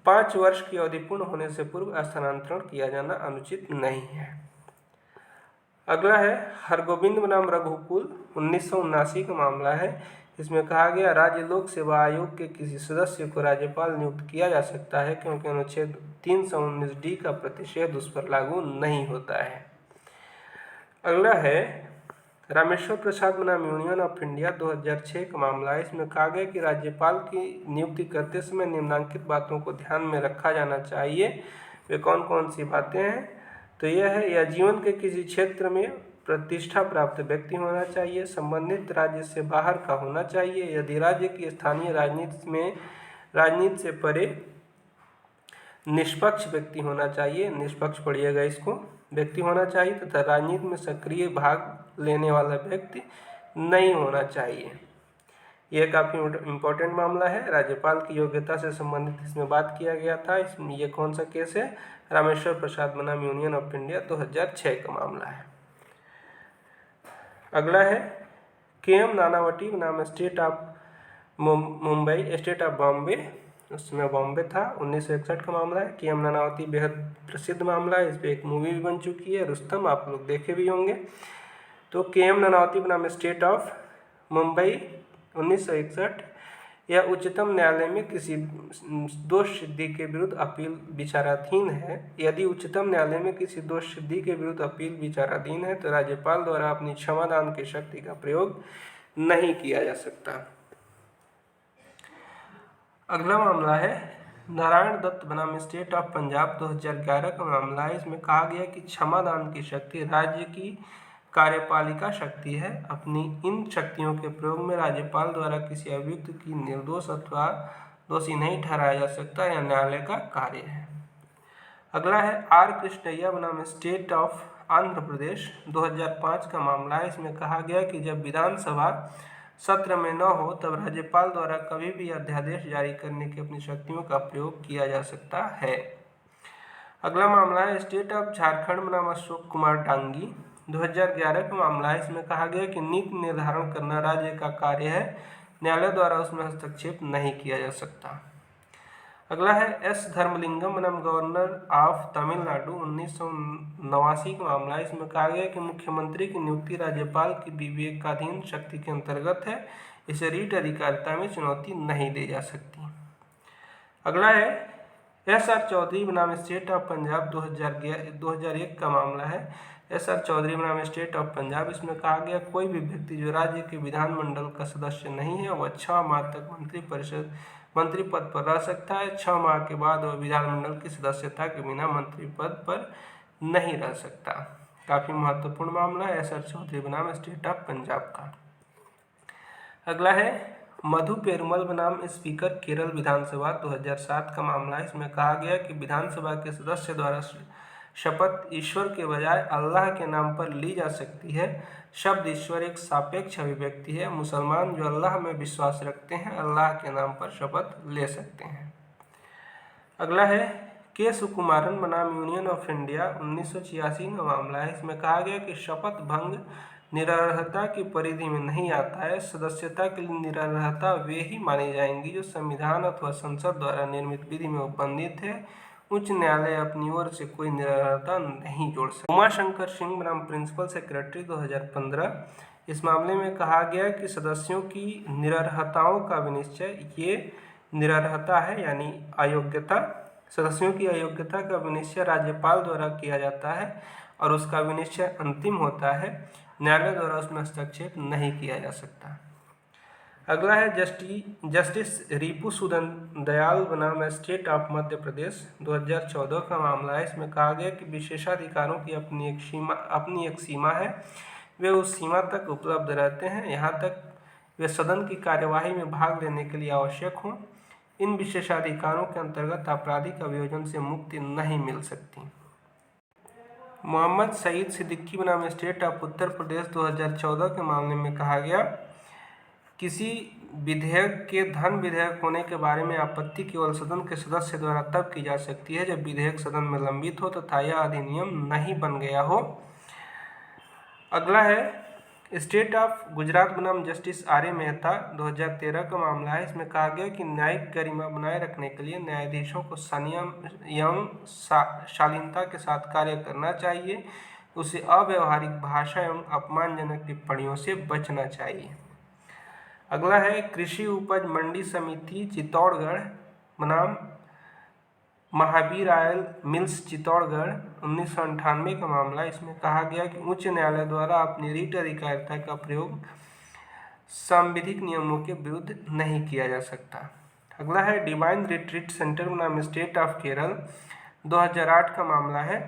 5 वर्ष की अवधि पूर्ण होने से पूर्व स्थानांतरण किया जाना अनुचित नहीं है। अगला है हरगोविंद बनाम रघुकुल 1979 का मामला है। इसमें कहा गया राज्य लोक सेवा आयोग के किसी सदस्य को राज्यपाल नियुक्त किया जा सकता है क्योंकि अनुच्छेद 319D का प्रतिषेध उस पर लागू नहीं होता है। अगला है रामेश्वर प्रसाद बनाम यूनियन ऑफ इंडिया 2006 का मामला है। इसमें कहा गया कि राज्यपाल की नियुक्ति करते समय निम्नलिखित बातों को ध्यान में रखा जाना चाहिए। वे कौन कौन सी बातें हैं? तो यह है यह जीवन के किसी क्षेत्र में प्रतिष्ठा प्राप्त व्यक्ति होना चाहिए, संबंधित राज्य से बाहर का होना चाहिए, यदि राज्य की स्थानीय राजनीति से परे निष्पक्ष व्यक्ति होना चाहिए, निष्पक्ष पढ़िएगा इसको, व्यक्ति होना चाहिए तथा राजनीति में सक्रिय भाग लेने वाला व्यक्ति नहीं होना चाहिए। यह काफ़ी इम्पोर्टेंट मामला है। राज्यपाल की योग्यता से संबंधित इसमें बात किया गया था। इसमें यह कौन सा केस है? रामेश्वर प्रसाद बनाम यूनियन ऑफ इंडिया 2006 का मामला है। अगला है के.एम. नानावटी बनाम state of Mumbai state of Bombay, उसमें बॉम्बे था, 1961 का मामला है। के.एम. नानावती बेहद प्रसिद्ध मामला है, इस पर एक मूवी भी बन चुकी है रुस्तम, आप लोग देखे भी होंगे। तो के.एम. नानावती बनाम स्टेट ऑफ मुंबई 1961, यह उच्चतम न्यायालय में किसी दोष सिद्धि के विरुद्ध अपील विचाराधीन है। यदि उच्चतम न्यायालय में किसी दोष सिद्धि के विरुद्ध अपील विचाराधीन है तो राज्यपाल द्वारा अपनी क्षमादान की शक्ति का प्रयोग नहीं किया जा सकता। अगला मामला है नारायण दत्त बनाम स्टेट ऑफ पंजाब 2011 का मामला है। इसमें कहा गया कि क्षमादान की शक्ति राज्य की कार्यपालिका शक्ति है। अपनी इन शक्तियों के प्रयोग में राज्यपाल द्वारा किसी अभियुक्त की निर्दोष अथवा दोषी नहीं ठहराया जा सकता, यह न्यायालय का कार्य है। अगला है आर कृष्णैया बनाम स्टेट ऑफ आंध्र प्रदेश 2005 का मामला है। इसमें कहा गया कि जब विधानसभा सत्र में न हो तब राज्यपाल द्वारा कभी भी अध्यादेश जारी करने की अपनी शक्तियों का प्रयोग किया जा सकता है। अगला मामला है स्टेट ऑफ झारखंड बनाम अशोक कुमार डांगी 2011 का मामला है। इसमें कहा गया कि नीति निर्धारण करना राज्य का कार्य है, न्यायालय द्वारा उसमें हस्तक्षेप नहीं किया जा सकता। अगला है एस धर्मलिंगम बनाम गवर्नर ऑफ तमिलनाडु 1989 का मामला है। इसमें कहा गया कि मुख्यमंत्री की नियुक्ति राज्यपाल की विवेकाधीन शक्ति के अंतर्गत है, इसे रीट अधिकारिता में चुनौती नहीं दी जा सकती। अगला है एस आर चौधरी बनाम स्टेट ऑफ पंजाब 2001 का मामला है। एस आर चौधरी बनाम स्टेट ऑफ पंजाब, इसमें कहा गया कोई भी व्यक्ति जो राज्य के विधानमंडल का सदस्य नहीं है वह 6 माह तक मंत्री पद पर रह सकता है। 6 माह के बाद वह विधानमंडल की सदस्यता के बिना मंत्री पद पर नहीं रह सकता। काफ़ी महत्वपूर्ण मामला है एस आर चौधरी बनाम स्टेट ऑफ पंजाब का। अगला है मधु पेरुमल बनाम स्पीकर केरल विधानसभा 2007 का मामला है। इसमें कहा गया कि विधानसभा के सदस्य द्वारा शपथ ईश्वर के बजाय अल्लाह के नाम पर ली जा सकती है। शब्द ईश्वर एक सापेक्ष अभिव्यक्ति है। मुसलमान जो अल्लाह में विश्वास रखते हैं अल्लाह के नाम पर शपथ ले सकते हैं। अगला है के सुकुमारन बनाम यूनियन ऑफ इंडिया 1986 का मामला है। इसमें कहा गया कि शपथ भंग निरर्हता की परिधि में नहीं आता है। सदस्यता के लिए निरर्हता वे ही मानी जाएंगी जो संविधान अथवा संसद द्वारा निर्मित विधि में उपबंधित है। उच्च न्यायालय अपनी ओर से कोई निरर्हता नहीं जोड़ सकता। उमाशंकर सिंह बनाम प्रिंसिपल सेक्रेटरी 2015, इस मामले में कहा गया कि सदस्यों की निरर्हताओं का विनिश्चय, ये निरर्हता है यानी अयोग्यता, सदस्यों की अयोग्यता का विनिश्चय राज्यपाल द्वारा किया जाता है और उसका विनिश्चय अंतिम होता है, न्यायालय द्वारा उसमें हस्तक्षेप नहीं किया जा सकता। अगला है जस्टिस रिपु सुदन दयाल बनाम स्टेट ऑफ मध्य प्रदेश 2014 का मामला है। इसमें कहा गया कि विशेषाधिकारों की अपनी एक सीमा है, वे उस सीमा तक उपलब्ध रहते हैं यहाँ तक वे सदन की कार्यवाही में भाग लेने के लिए आवश्यक हों। इन विशेषाधिकारों के अंतर्गत आपराधिक अभियोजन से मुक्ति नहीं मिल सकती। मोहम्मद सईद सिद्दीकी बनाम स्टेट ऑफ उत्तर प्रदेश 2014 के मामले में कहा गया किसी विधेयक के धन विधेयक होने के बारे में आपत्ति केवल सदन के सदस्य द्वारा तब की जा सकती है जब विधेयक सदन में लंबित हो तथा यह अधिनियम नहीं बन गया हो। अगला है स्टेट ऑफ गुजरात बनाम जस्टिस आर ए मेहता 2013 का मामला है। इसमें कहा गया कि न्यायिक गरिमा बनाए रखने के लिए न्यायाधीशों को संयम एवं शालीनता के साथ कार्य करना चाहिए, उसे अव्यवहारिक भाषा एवं अपमानजनक टिप्पणियों से बचना चाहिए। अगला है कृषि उपज मंडी समिति चित्तौड़गढ़ बनाम महावीर ऑयल मिल्स चित्तौड़गढ़ 1998 का मामला। इसमें कहा गया कि उच्च न्यायालय द्वारा अपनी रीट अधिकारिता का प्रयोग सांविधिक नियमों के विरुद्ध नहीं किया जा सकता। अगला है डिवाइन रिट्रीट सेंटर बनाम स्टेट ऑफ केरल 2008 का मामला है।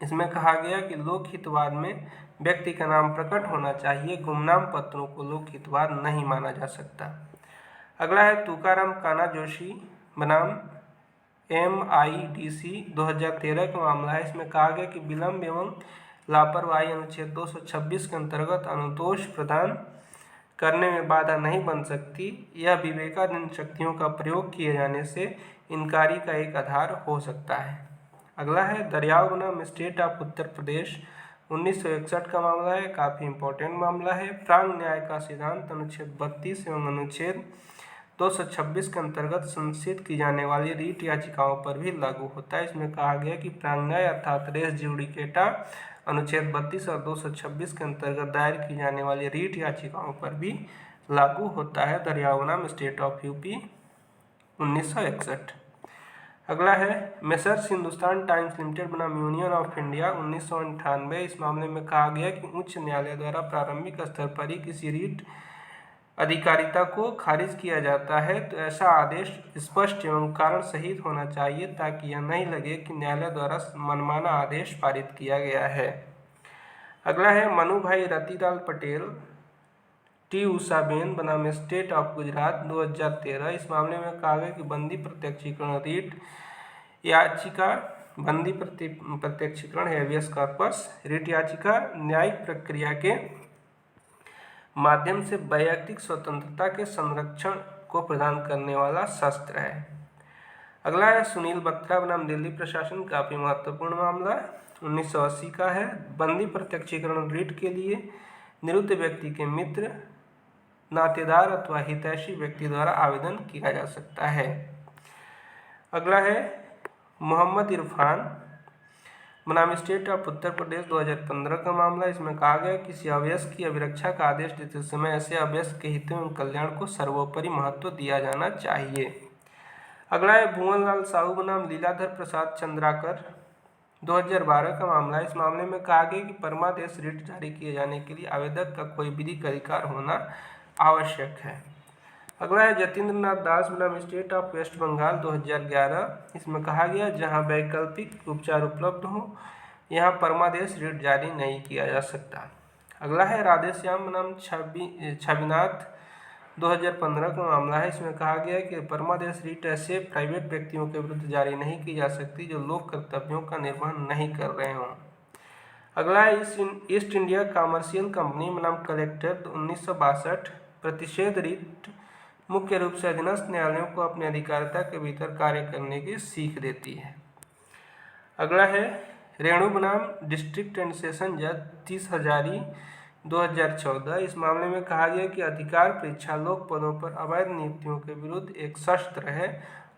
इसमें कहा गया कि लोकहितवाद में व्यक्ति का नाम प्रकट होना चाहिए, गुमनाम पत्रों को लोकहितवाद नहीं माना जा सकता। अगला है तुकाराम कान्हा जोशी बनाम MIDC 2013 का मामला है। इसमें कहा गया कि विलंब एवं लापरवाही अनुच्छेद 226 के अंतर्गत अनुतोष प्रदान करने में बाधा नहीं बन सकती, यह विवेकाधीन शक्तियों का प्रयोग किए जाने से इनकारी का एक आधार हो सकता है। अगला है दरियाव बनाम स्टेट ऑफ उत्तर प्रदेश 1961 का मामला है, काफ़ी इंपॉर्टेंट मामला है। प्रांग न्याय का सिद्धांत अनुच्छेद 32 एवं अनुच्छेद 226 के अंतर्गत संशोधित की जाने वाली रीट याचिकाओं पर भी लागू होता है। इसमें कहा गया कि प्रांग न्याय अर्थात रेस जुडिकेटा अनुच्छेद 32 और 226 के अंतर्गत दायर की जाने वाली रीट याचिकाओं पर भी लागू होता है। दरियाव बनाम स्टेट ऑफ यूपी 1961। अगला है मेसर्स हिंदुस्तान टाइम्स लिमिटेड बनाम यूनियन ऑफ इंडिया 1998। इस मामले में कहा गया कि उच्च न्यायालय द्वारा प्रारंभिक स्तर पर ही किसी रीट अधिकारिता को खारिज किया जाता है तो ऐसा आदेश स्पष्ट एवं कारण सहित होना चाहिए ताकि यह नहीं लगे कि न्यायालय द्वारा मनमाना आदेश पारित किया गया है। अगला है मनु भाई रतिलाल पटेल टी उषाबेन बनाम स्टेट ऑफ गुजरात 2013। इस मामले में कहा गया कि बंदी प्रत्यक्षीकरण रीट याचिका बंदी प्रत्यक्षीकरण हेवियस कॉर्पस रीट याचिका न्यायिक प्रक्रिया के माध्यम से वैयक्तिक स्वतंत्रता के संरक्षण को प्रदान करने वाला शस्त्र है। अगला है सुनील बत्रा बनाम दिल्ली प्रशासन, काफ़ी महत्वपूर्ण मामला 1980 का है। बंदी प्रत्यक्षीकरण रीट के लिए निरुद्ध व्यक्ति के मित्र, नातेदार अथवा हितैषी व्यक्ति द्वारा आवेदन किया जा सकता है। अगला है मोहम्मद इरफान बनाम स्टेट ऑफ उत्तर प्रदेश 2015 का मामला। इसमें कहा गया किसी अवयस्क की अभिरक्षा का आदेश देते समय ऐसे अवयस्क के हितों एवं कल्याण को सर्वोपरि महत्व दिया जाना चाहिए। अगला है भुवन लाल साहू बनाम लीलाधर प्रसाद चंद्राकर 2012 का मामला। इस मामले में कहा गया कि परमादेश रीट जारी किए जाने के लिए आवेदक का कोई विधिक अधिकार होना आवश्यक है। अगला है जतीन्द्र नाथ दास बनाम स्टेट ऑफ वेस्ट बंगाल 2011। इसमें कहा गया जहां वैकल्पिक उपचार उपलब्ध हो यहां परमादेश रीट जारी नहीं किया जा सकता। अगला है राधेश्याम बनाम छविनाथ 2015 का मामला है। इसमें कहा गया कि परमादेश रीट ऐसे प्राइवेट व्यक्तियों के विरुद्ध जारी नहीं की जा सकती जो लोक कर्तव्यों का निर्वहन नहीं कर रहे हों। अगला है ईस्ट इंडिया कॉमर्शियल कंपनी बनाम कलेक्टर 1962। प्रतिषेध रीट मुख्य रूप से अधीनस्थ न्यायालयों को अपने अधिकारिता के भीतर कार्य करने की सीख देती है। अगला है रेणु बनाम डिस्ट्रिक्ट एंड सेशन जज 30 हजारी 2014। इस मामले में कहा गया कि अधिकार परीक्षा लोक पदों पर अवैध नियुक्तियों के विरुद्ध एक शस्त्र है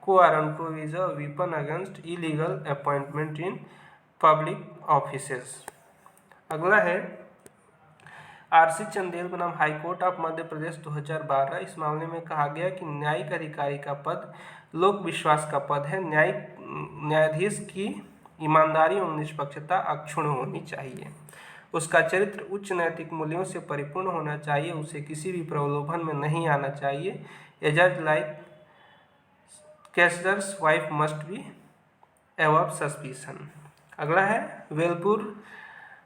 quo warranto provides weapon against illegal appointment in public offices. अगला है आरसी चंदेल बनाम हाईकोर्ट ऑफ मध्य प्रदेश 2012। इस मामले में कहा गया कि न्यायिक अधिकारी का पद लोक विश्वास का पद है। न्यायाधीश की ईमानदारी एवं निष्पक्षता अक्षुण्ण होनी चाहिए। उसका चरित्र उच्च नैतिक मूल्यों से परिपूर्ण होना चाहिए। उसे किसी भी प्रलोभन में नहीं आना चाहिए। ए जज like Caesar's wife must be above suspicion. अगला है वेलपुर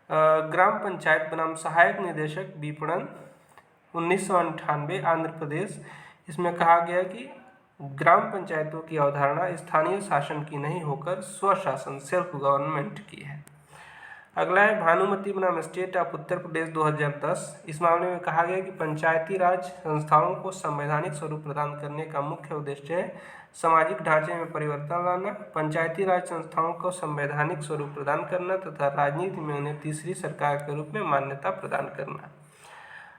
ग्राम पंचायत बनाम सहायक निदेशक विपणन 1998 आंध्र प्रदेश। इसमें कहा गया कि ग्राम पंचायतों की अवधारणा स्थानीय शासन की नहीं होकर स्वशासन सेल्फ गवर्नमेंट की है। अगला है भानुमति बनाम स्टेट ऑफ उत्तर प्रदेश 2010। इस मामले में कहा गया कि पंचायती राज संस्थाओं को संवैधानिक स्वरूप प्रदान करने का मुख्य उद्देश्य है सामाजिक ढांचे में परिवर्तन लाना, पंचायती राज संस्थाओं को संवैधानिक स्वरूप प्रदान करना तथा राजनीति में उन्हें तीसरी सरकार के रूप में मान्यता प्रदान करना।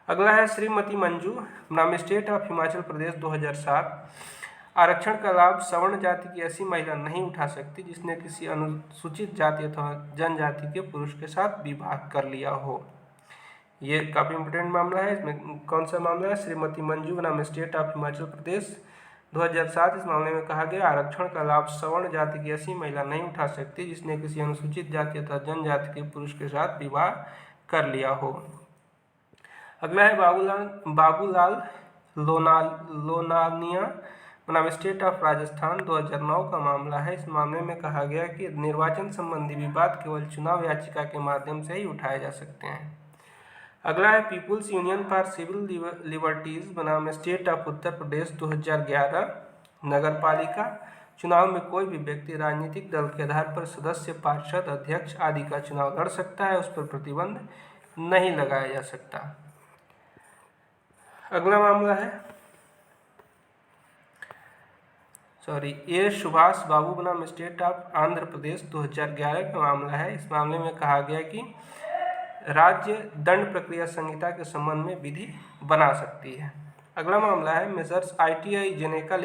अगला है श्रीमती मंजू बनाम स्टेट ऑफ हिमाचल प्रदेश 2007। आरक्षण का लाभ सवर्ण जाति की ऐसी महिला नहीं उठा सकती जिसने किसी अनुसूचित जाति अथवा जनजाति के पुरुष के साथ विवाह कर लिया हो। ये काफ़ी इंपॉर्टेंट मामला है। इसमें कौन सा मामला है? श्रीमती मंजू बनाम स्टेट ऑफ हिमाचल प्रदेश 2007। इस मामले में कहा गया आरक्षण का लाभ सवर्ण जाति की ऐसी महिला नहीं उठा सकती जिसने किसी अनुसूचित जाति अथवा जनजाति के पुरुष के साथ विवाह कर लिया हो। अगला है बाबूलाल लोनानिया बनाम स्टेट ऑफ राजस्थान 2009 का मामला है। इस मामले में कहा गया कि निर्वाचन संबंधी विवाद केवल चुनाव याचिका के माध्यम से ही उठाए जा सकते हैं। अगला है people's union for civil liberties बनाम स्टेट ऑफ उत्तर प्रदेश 2011। नगर पालिका चुनाव में कोई भी व्यक्ति राजनीतिक दल के आधार पर सदस्य, पार्षद, अध्यक्ष आदि का चुनाव लड़ सकता है, उस पर प्रतिबंध नहीं लगाया जा सकता। अगला मामला है ए सुभाष बाबू बनाम स्टेट ऑफ आंध्र प्रदेश 2011 का मामला है। इस मामले में कहा गया कि राज्य दंड प्रक्रिया संहिता के संबंध में विधि बना सकती है। अगला मामला है मेसर्स आईटीआई जेनेका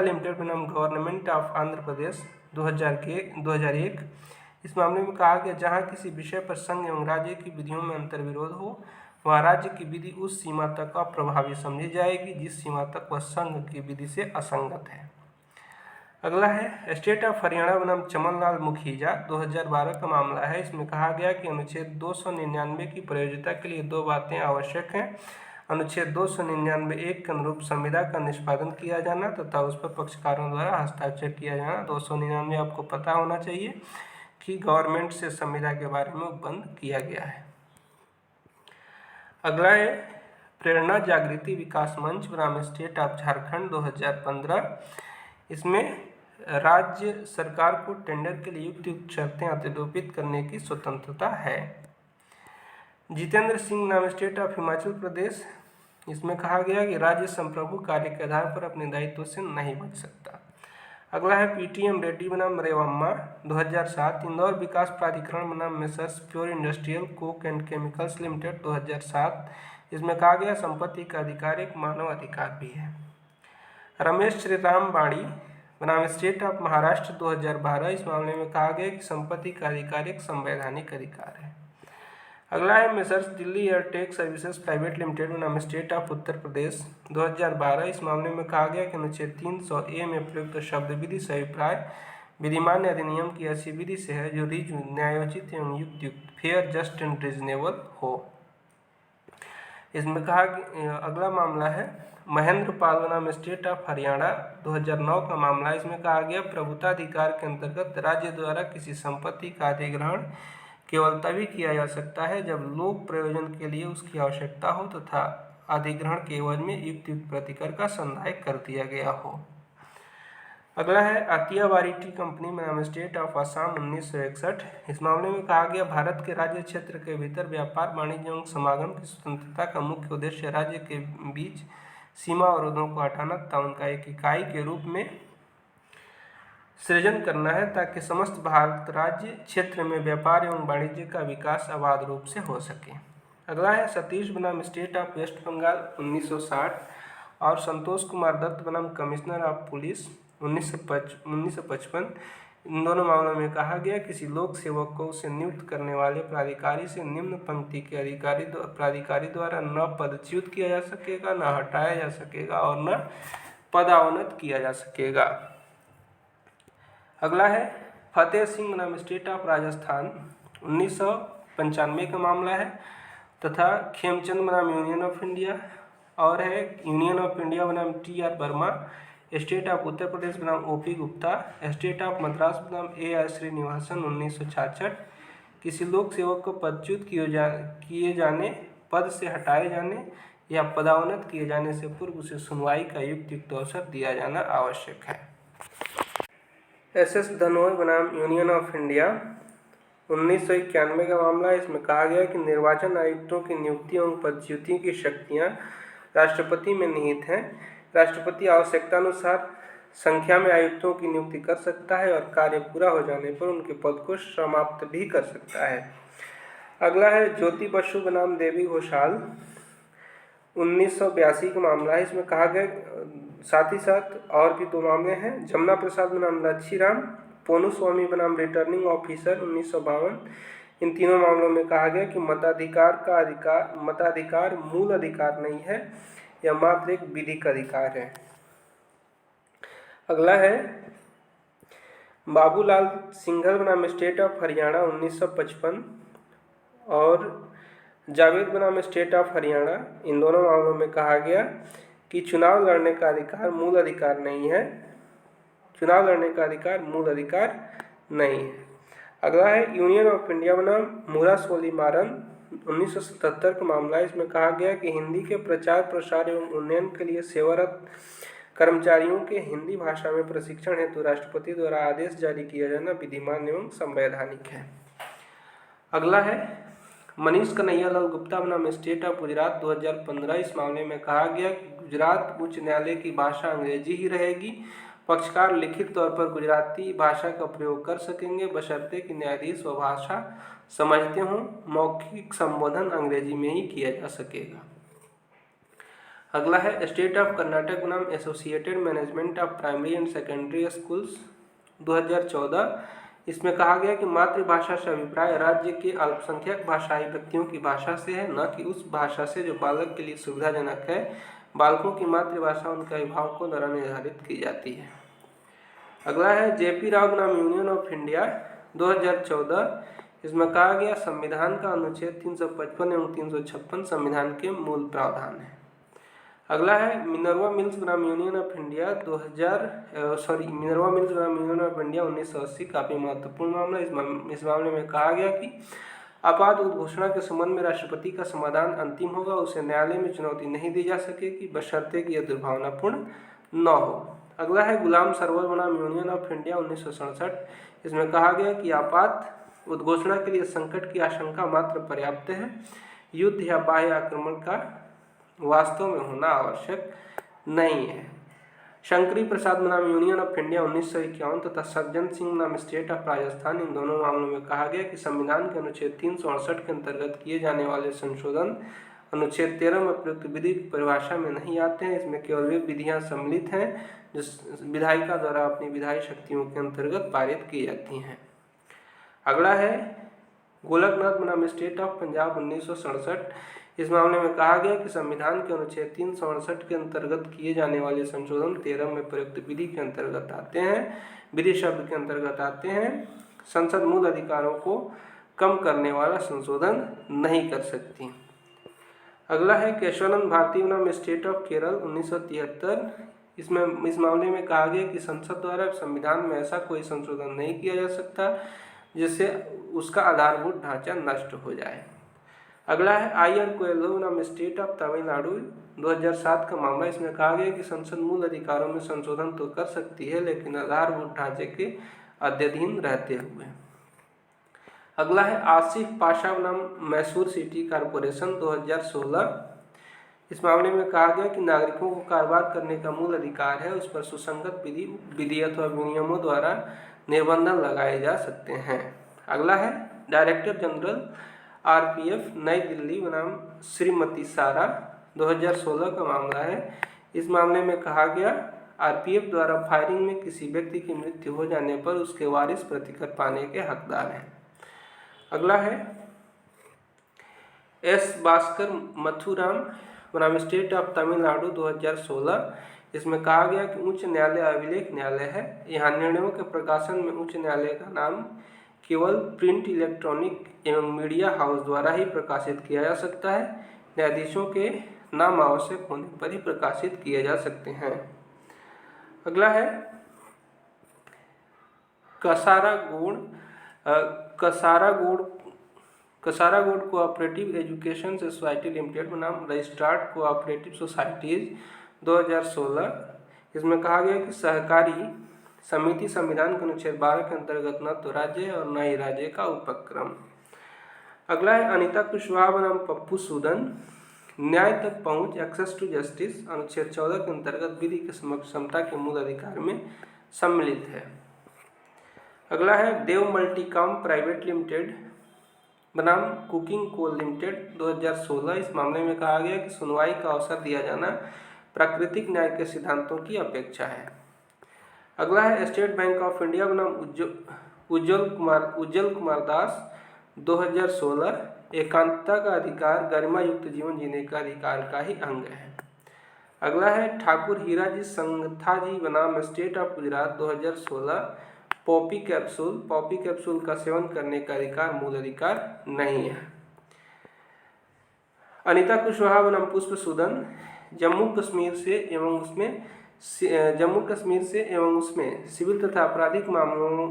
लिमिटेड बनाम गवर्नमेंट ऑफ आंध्र प्रदेश 2001। इस मामले में कहा गया जहां किसी विषय पर संघ एवं राज्य की विधियों में अंतर्विरोध हो वह राज्य की विधि उस सीमा तक अप्रभावी समझी जाएगी जिस सीमा तक वह संघ की विधि से असंगत है। अगला है स्टेट ऑफ हरियाणा बनाम चमन लाल मुखीजा, 2012 का मामला है। इसमें कहा गया कि अनुच्छेद 299 की प्रयोज्यता के लिए दो बातें आवश्यक हैं। अनुच्छेद 299(1) के अनुरूप संविदा का निष्पादन किया जाना तथा उस पर पक्षकारों द्वारा हस्ताक्षर किया जाना। 299 आपको पता होना चाहिए कि गवर्नमेंट से संविदा के बारे में उपबंध किया गया है। अगला है प्रेरणा जागृति विकास मंच बनाम स्टेट ऑफ झारखंड, 2015। इसमें राज्य सरकार को टेंडर के लिए युक्त शर्तें अतिरोपित करने की स्वतंत्रता है। जितेंद्र सिंह नाम स्टेट ऑफ हिमाचल प्रदेश। इसमें कहा गया कि राज्य संप्रभु कार्य के आधार पर अपने दायित्व से नहीं बच सकता। अगला है पीटीएम रेड्डी बनाम रेवम्मा, 2007। इंदौर विकास प्राधिकरण बनाम messrs pure industrial Coke and chemicals limited, 2007। इसमें कहा गया संपत्ति का अधिकार एक मानव अधिकार भी है। रमेश श्रीराम बाड़ी बनाम स्टेट ऑफ महाराष्ट्र, 2012। इस मामले में कहा गया कि संपत्ति का अधिकार एक संवैधानिक अधिकार है। अगला है messrs Delhi Airtech services private limited बनाम स्टेट ऑफ उत्तर प्रदेश, 2012। इस मामले में कहा गया कि अनुच्छेद 300A में प्रयुक्त शब्द विधि से अभिप्राय विधिमान्य अधिनियम की ऐसी विधि से है जो रिजु, न्यायोचित एवं युक्त, फेयर, जस्ट एंड रीजनेबल हो। इसमें कहा कि अगला मामला है महेंद्र पाल बनाम स्टेट ऑफ हरियाणा, 2009 का मामला। इसमें कहा गया प्रभुताधिकार के अंतर्गत राज्य द्वारा किसी संपत्ति का अधिग्रहण केवल तभी किया जा सकता है जब लोक प्रयोजन के लिए उसकी आवश्यकता हो तथा अधिग्रहण के एवज में युक्त प्रतिकर का संदाय कर दिया गया हो। अगला है आतिया वारिटी कंपनी बनाम स्टेट ऑफ असम, 1961। इस मामले में कहा गया भारत के राज्य क्षेत्र के भीतर व्यापार, वाणिज्य एवं समागम की स्वतंत्रता का मुख्य उद्देश्य राज्य के बीच सीमा अवरोधों को हटाना तथा उनका एक इकाई के रूप में सृजन करना है ताकि समस्त भारत राज्य क्षेत्र में व्यापार एवं वाणिज्य का विकास अबाध रूप से हो सके। अगला है सतीश बनाम स्टेट ऑफ वेस्ट बंगाल, 1960। और संतोष कुमार दत्त बनाम कमिश्नर ऑफ पुलिस, 1955। इन दोनों मामलों में कहा गया किसी लोक सेवक को उसे नियुक्त करने वाले प्राधिकारी से निम्न पंक्ति के प्राधिकारी द्वारा न पदच्युत किया जा सकेगा, न हटाया जा सकेगा और न पदावनत किया जा सकेगा। अगला है फतेह सिंह बनाम स्टेट ऑफ राजस्थान, 1995 का मामला है। तथा खेमचंद बनाम यूनियन ऑफ इंडिया, और है यूनियन ऑफ इंडिया बनाम TR. Verma, state of Uttar Pradesh बनाम OP. Gupta, state of Madras बनाम ए.आर. श्रीनिवासन, 1966। किसी लोक सेवक को पदच्युत किए जाने, पद से हटाए जाने या पदावनत किए जाने से पूर्व उसे सुनवाई का युक्त अवसर दिया जाना आवश्यक है। एस.एस. धनोय बनाम यूनियन ऑफ इंडिया, 1991 का मामला है। इसमें कहा गया कि निर्वाचन आयुक्तों की नियुक्ति एवं पदच्युति की शक्तियां राष्ट्रपति में निहित हैं। राष्ट्रपति आवश्यकतानुसार संख्या में आयुक्तों की नियुक्ति कर सकता है और कार्य पूरा हो जाने पर उनके पद को समाप्त भी कर सकता है। अगला है ज्योति बसु बनाम देवी घोषाल, 1982 का मामला है। इसमें कहा गया साथ ही साथ और भी दो मामले हैं, जमुना प्रसाद बनाम लच्छीराम, पोनू स्वामी बनाम रिटर्निंग ऑफिसर, 1952। इन तीनों मामलों में कहा गया कि मताधिकार मूल अधिकार नहीं है, यह मात्र एक विधिक अधिकार है। अगला है बाबूलाल सिंघल बनाम स्टेट ऑफ हरियाणा, 1955। और जावेद बनाम स्टेट ऑफ हरियाणा। इन दोनों मामलों में कहा गया कि चुनाव लड़ने का अधिकार मूल अधिकार नहीं है, चुनाव लड़ने का अधिकार मूल अधिकार नहीं है। अगला है यूनियन ऑफ इंडिया बनाम मुरा सोली मारन, 1977 का मामला है। इसमें कहा गया कि हिंदी के प्रचार प्रसार एवं उन्नयन के लिए सेवारत कर्मचारियों के हिंदी भाषा में प्रशिक्षण हेतु राष्ट्रपति द्वारा आदेश जारी किया जाना विधिमान एवं संवैधानिक है। अगला है मनीष कन्हैया लाल गुप्ता बनाम स्टेट ऑफ गुजरात, 2015। इस मामले में कहा गया कि गुजरात उच्च न्यायालय की भाषा अंग्रेजी ही रहेगी। पक्षकार लिखित तौर पर गुजराती भाषा का प्रयोग कर सकेंगे बशर्ते कि न्यायाधीश वह भाषा समझते हों। मौखिक संबोधन अंग्रेजी में ही किया जा सकेगा। अगला है स्टेट ऑफ कर्नाटक बनाम associated management of primary and secondary schools, 2014। इसमें कहा गया कि मातृभाषा से अभिप्राय राज्य के अल्पसंख्यक भाषाई व्यक्तियों की भाषा से है, न कि उस भाषा से जो बालक के लिए सुविधाजनक है। बालकों की मातृभाषा उनके अभिभावकों द्वारा निर्धारित की जाती है। अगला है जेपी राव बनाम यूनियन ऑफ इंडिया 2014। इसमें कहा गया संविधान का अनुच्छेद 355 एवं 356 संविधान के मूल प्रावधान है। अगला है मिनर्वा मिल्स बनाम union of India Minerva mills बनाम यूनियन ऑफ इंडिया 1980 काफी महत्वपूर्ण मामला। इस मामले में कहा गया कि आपात उद्घोषणा के संबंध में राष्ट्रपति का समाधान अंतिम होगा, उसे न्यायालय में चुनौती नहीं दी जा सकेगी बशर्ते कि यह दुर्भावनापूर्ण न हो। अगला है गुलाम सरवर बनाम यूनियन ऑफ इंडिया 1967। इसमें कहा गया कि आपात उद्घोषणा के लिए संकट की आशंका मात्र पर्याप्त है, युद्ध या बाह्य आक्रमण का वास्तव में होना आवश्यक नहीं है। शंकरी प्रसाद बनाम यूनियन ऑफ इंडिया 1951 तथा सज्जन सिंह बनाम स्टेट ऑफ राजस्थान, इन दोनों मामलों में कहा गया कि संविधान के अनुच्छेद 368 के अंतर्गत किए जाने वाले संशोधन अनुच्छेद 13 में प्रयुक्त विधि की परिभाषा में नहीं आते हैं। इसमें केवल वे विधियां सम्मिलित हैं जो विधायिका द्वारा अपनी विधायी शक्तियों के अंतर्गत पारित की जाती हैं। अगला है गोलकनाथ बनाम स्टेट ऑफ पंजाब 1967। इस मामले में कहा गया कि संविधान के अनुच्छेद 368 के अंतर्गत किए जाने वाले संशोधन 13 में प्रयुक्त विधि के अंतर्गत आते हैं, विधि शब्द के अंतर्गत आते हैं। संसद मूल अधिकारों को कम करने वाला संशोधन नहीं कर सकती। अगला है केशवानंद भारती बनाम स्टेट ऑफ केरल 1973। इस मामले में कहा गया कि संसद द्वारा संविधान में ऐसा कोई संशोधन नहीं किया जा सकता जिससे उसका आधारभूत ढांचा नष्ट हो जाए। अगला है आई.आर. कोएल्हो बनाम स्टेट ऑफ तमिलनाडु 2007 का मामला। इसमें कहा गया कि संसद मूल अधिकारों में संशोधन तो कर सकती है लेकिन आधारभूत ढांचे के अध्ययन रहते हुए। अगला है आसिफ पाशा बनाम मैसूर सिटी कॉरपोरेशन 2016। इस मामले में कहा गया कि नागरिकों को कारोबार करने का मूल अधिकार है, उस पर सुसंगत विधि अथवा विनियमों द्वारा निर्बंधन लगाए जा सकते हैं। अगला है डायरेक्टर जनरल आरपीएफ नई दिल्ली बनाम श्रीमती सारा 2016 का मामला है। इस मामले में कहा गया आरपीएफ द्वारा फायरिंग में किसी व्यक्ति की मृत्यु हो जाने पर उसके वारिस प्रतिकर पाने के हकदार हैं। अगला है एस भास्कर मथुराम बनाम स्टेट ऑफ तमिलनाडु 2016। इसमें कहा गया कि उच्च न्यायालय अभिलेख न्यायालय है, यहाँ निर्णयों के प्रकाशन में उच्च न्यायालय का नाम केवल प्रिंट, इलेक्ट्रॉनिक एवं मीडिया हाउस द्वारा ही प्रकाशित किया जा सकता है। न्यायाधीशों के नाम आवश्यक होने पर ही प्रकाशित किए जा सकते हैं। अगला है कसारागोड कोऑपरेटिव एजुकेशन सोसाइटी लिमिटेड बनाम रजिस्ट्रार्ड कोऑपरेटिव सोसाइटीज 2016। इसमें कहा गया कि सहकारी समिति संविधान के अनुच्छेद 12 के अंतर्गत न तो राज्य है और न ही राज्य का उपक्रम। अगला है अनिता कुशवाहा बनाम पप्पू सूदन, न्याय तक पहुंच एक्सेस टू जस्टिस अनुच्छेद 14 के अंतर्गत विधि की समता के मूल अधिकार में सम्मिलित है। अगला है देव मल्टीकॉम प्राइवेट लिमिटेड बनाम कुकिंग कोल लिमिटेड 2016। इस मामले में कहा गया कि सुनवाई का अवसर दिया जाना प्राकृतिक न्याय के सिद्धांतों की अपेक्षा है। अगला है स्टेट बैंक ऑफ इंडिया बनाम उज्जवल कुमार दास 2016। एकांतता का अधिकार गरिमा युक्त जीवन जीने का अधिकार का ही अंग है। अगला है ठाकुर हीराजी संगथाजी बनाम state of Gujarat 2016। Poppy capsule का सेवन करने का अधिकार मूल अधिकार नहीं है। अनिता कुशवाहा बनाम पुष्प सूदन, जम्मू कश्मीर से एवं उसमें सिविल तथा आपराधिक मामलों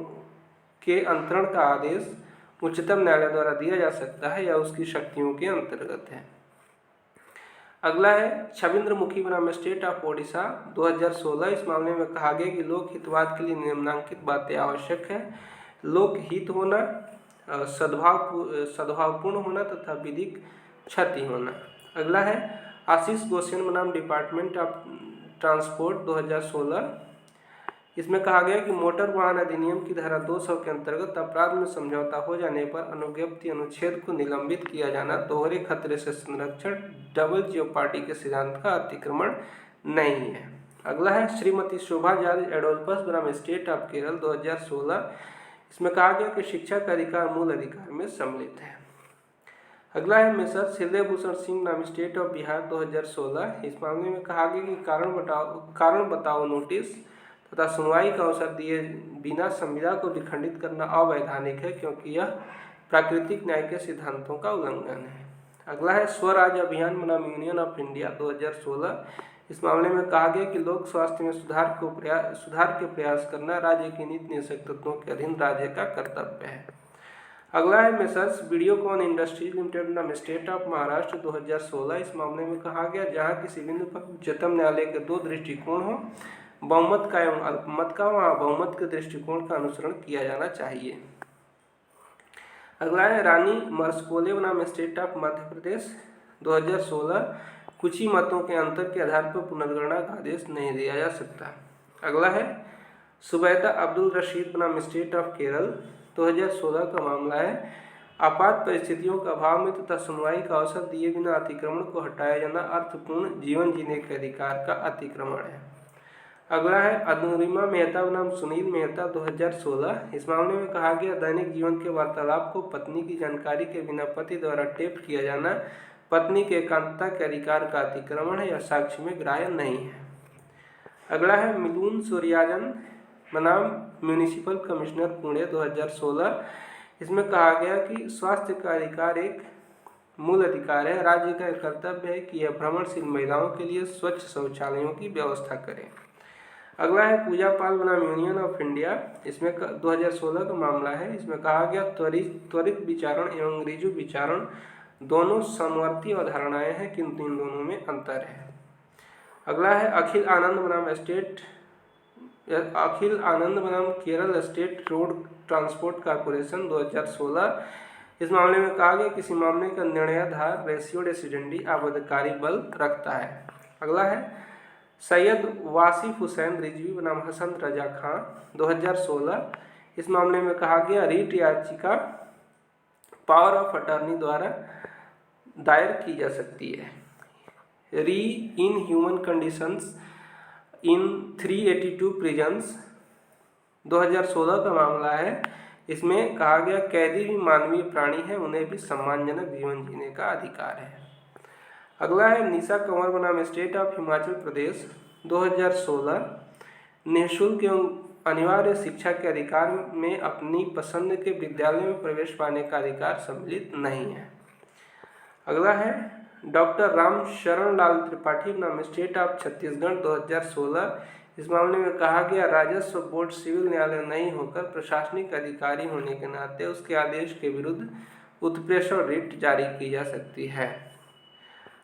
के अंतरण का आदेश उच्चतम न्यायालय द्वारा दिया जा सकता है या उसकी शक्तियों के अंतर्गत है। अगला है छविंद्र मुखी बनाम स्टेट ऑफ ओडिशा 2016। इस मामले में कहा गया कि लोक हितवाद के लिए निम्नलिखित बातें आवश्यक है: लोक हित होना, सद्भावपूर्ण होना तथा विधिक क्षति होना। अगला है आशीष गोसेन बनाम डिपार्टमेंट ऑफ ट्रांसपोर्ट 2016। इसमें कहा गया कि मोटर वाहन अधिनियम की धारा 200 के अंतर्गत अपराध में समझौता हो जाने पर अनुज्ञप्ति अनुच्छेद को निलंबित किया जाना दोहरे खतरे से संरक्षण, डबल जियोपार्डी के सिद्धांत का अतिक्रमण नहीं है। अगला है श्रीमती शोभा जॉर्ज एडोल्फस बनाम स्टेट ऑफ केरल 2016। इसमें कहा गया कि शिक्षा का अधिकार मूल अधिकार में सम्मिलित है। अगला है मिस्टर हृदय भूषण सिंह नाम स्टेट ऑफ बिहार 2016। इस मामले में कहा गया कि कारण बताओ नोटिस तथा सुनवाई का अवसर दिए बिना संविदा को विखंडित करना अवैधानिक है, क्योंकि यह प्राकृतिक न्याय के सिद्धांतों का उल्लंघन है। अगला है स्वराज अभियान बनाम यूनियन ऑफ इंडिया 2016। इस मामले में कहा गया कि लोक स्वास्थ्य में सुधार के प्रयास करना राज्य के नीति निषेध तत्वों के अधीन राज्य का कर्तव्य है। अगला है मेसर्स वीडियोकॉन इंडस्ट्रीज लिमिटेड नाम स्टेट ऑफ महाराष्ट्र 2016। इस मामले में कहा गया जहां किसी बिंदु पर उच्चतम न्यायालय के दो दृष्टिकोण हो, बहुमत का एवं अल्पमत का, वहां बहुमत के दृष्टिकोण का अनुसरण किया जाना चाहिए। अगला है रानी मर्सकोले बनाम स्टेट ऑफ मध्य प्रदेश 2016। कुछ ही मतों के अंतर के आधार पर पुनर्गणना का आदेश नहीं दिया जा सकता। अगला है सुबैदा अब्दुल रशीद बनाम स्टेट ऑफ केरल 2016 का मामला है आपात परिस्थितियों का अभाव में तथा सुनवाई का अवसर दिए बिना अतिक्रमण को हटाया जाना अर्थपूर्ण जीवन जीने के अधिकार का अतिक्रमण है। अगला है अनुरिमा मेहता बनाम सुनील मेहता 2016। इस मामले में कहा गया दैनिक जीवन के वार्तालाप को पत्नी की जानकारी के बिना पति द्वारा टेप किया जाना पत्नी के एकांतता के अधिकार का अतिक्रमण है या साक्ष्य में ग्राह्य नहीं है। अगला है मिलून सूर्याजन बनाम म्यूनिसिपल कमिश्नर पुणे 2016। इसमें कहा गया कि स्वास्थ्य का अधिकार एक मूल अधिकार है, राज्य का कर्तव्य है कि यह भ्रमणशील महिलाओं के लिए स्वच्छ शौचालयों की व्यवस्था करे। अगला है पूजा पाल बनाम यूनियन ऑफ इंडिया। इसमें 2016 का मामला है। इसमें कहा गया त्वरित विचारण एवं ऋजु विचारण दोनों समवर्ती अवधारणाएं हैं, किंतु इन दोनों में अंतर है। अगला है अखिल आनंद बनाम Kerala state road transport corporation 2016। इस मामले में कहा गया किसी मामले का निर्णयाधार रेशियो डेसिडेंडी आबदकारी बल रखता है। अगला है सैयद वासिफ हुसैन रिजवी बनाम हसन रजा खां 2016। इस मामले में कहा गया रीट याचिका पावर ऑफ अटर्नी द्वारा दायर की जा सकती है। री in human conditions in 382 prisons 2016 का मामला है। इसमें कहा गया कैदी भी मानवीय प्राणी है, उन्हें भी सम्मानजनक जीवन जीने का अधिकार है। अगला है निशा कंवर बनाम स्टेट ऑफ हिमाचल प्रदेश 2016। निःशुल्क एवं अनिवार्य शिक्षा के अधिकार में अपनी पसंद के विद्यालय में प्रवेश पाने का अधिकार सम्मिलित नहीं है। अगला है डॉक्टर राम शरण लाल त्रिपाठी बनाम स्टेट ऑफ छत्तीसगढ़ 2016। इस मामले में कहा गया राजस्व बोर्ड सिविल न्यायालय नहीं होकर प्रशासनिक अधिकारी होने के नाते उसके आदेश के विरुद्ध उत्प्रेषण रिट जारी की जा सकती है।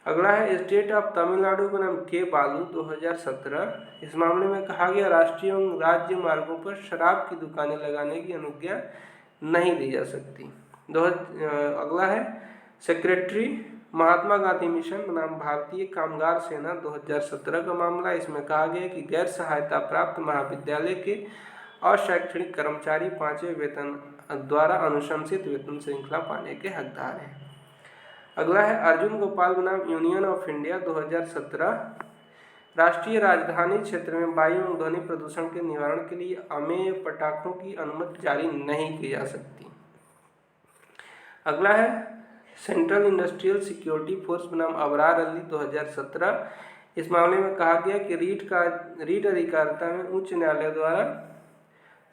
अगला है स्टेट ऑफ तमिलनाडु बनाम के बालू 2017। इस मामले में कहा गया राष्ट्रीय एवं राज्य मार्गों पर शराब की दुकानें लगाने की अनुज्ञा नहीं दी जा सकती। अगला है सेक्रेटरी महात्मा गांधी मिशन बनाम भारतीय कामगार सेना 2017 का मामला। इसमें कहा गया कि गैर सहायता प्राप्त महाविद्यालय के अशैक्षणिक कर्मचारी 5वें वेतन द्वारा अनुशंसित वेतन श्रृंखला पाने के हकदार हैं। अगला है अर्जुन गोपाल बनाम यूनियन ऑफ इंडिया 2017। राष्ट्रीय राजधानी क्षेत्र में वायु एवं ध्वनि प्रदूषण के निवारण के लिए अमेय पटाखों की अनुमति जारी नहीं की जा सकती। अगला है सेंट्रल इंडस्ट्रियल सिक्योरिटी फोर्स बनाम अबरार अली 2017। इस मामले में कहा गया कि रीट अधिकारिता में उच्च न्यायालय द्वारा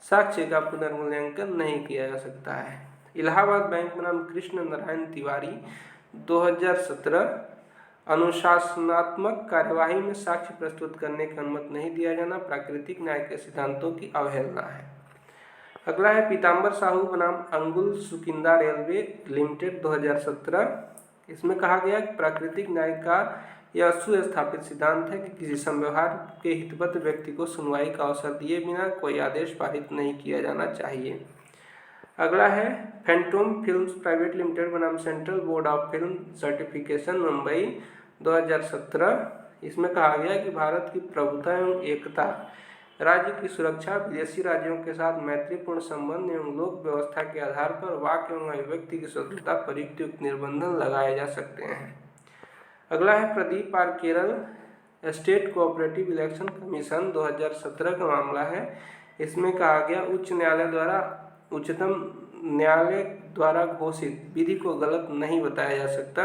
साक्ष्य का पुनर्मूल्यांकन नहीं किया जा सकता है। इलाहाबाद बैंक बनाम कृष्ण नारायण तिवारी 2017। अनुशासनात्मक कार्यवाही में साक्ष्य प्रस्तुत करने की अनुमति नहीं दिया जाना प्राकृतिक न्याय के सिद्धांतों की अवहेलना है। अगला है पीताम्बर साहू बनाम अंगुल सुकिंदा रेलवे लिमिटेड 2017। इसमें कहा गया कि प्राकृतिक न्याय का यह सुस्थापित सिद्धांत है कि किसी समव्यवहार के हितबद्ध व्यक्ति को सुनवाई का अवसर दिए बिना कोई आदेश पारित नहीं किया जाना चाहिए। अगला है फैंटोम फिल्म्स प्राइवेट लिमिटेड बनाम central board of film certification Mumbai 2017। इसमें कहा गया कि भारत की प्रभुता एवं एकता, राज्य की सुरक्षा, विदेशी राज्यों के साथ मैत्रीपूर्ण संबंध एवं लोक व्यवस्था के आधार पर वाक एवं अभिव्यक्ति की स्वतंत्रता पर युक्त निर्बंधन लगाए जा सकते हैं। अगला है Pradeep R Kerala state cooperative election commission 2017 का मामला है। इसमें कहा गया उच्चतम न्यायालय द्वारा घोषित विधि को गलत नहीं बताया जा सकता।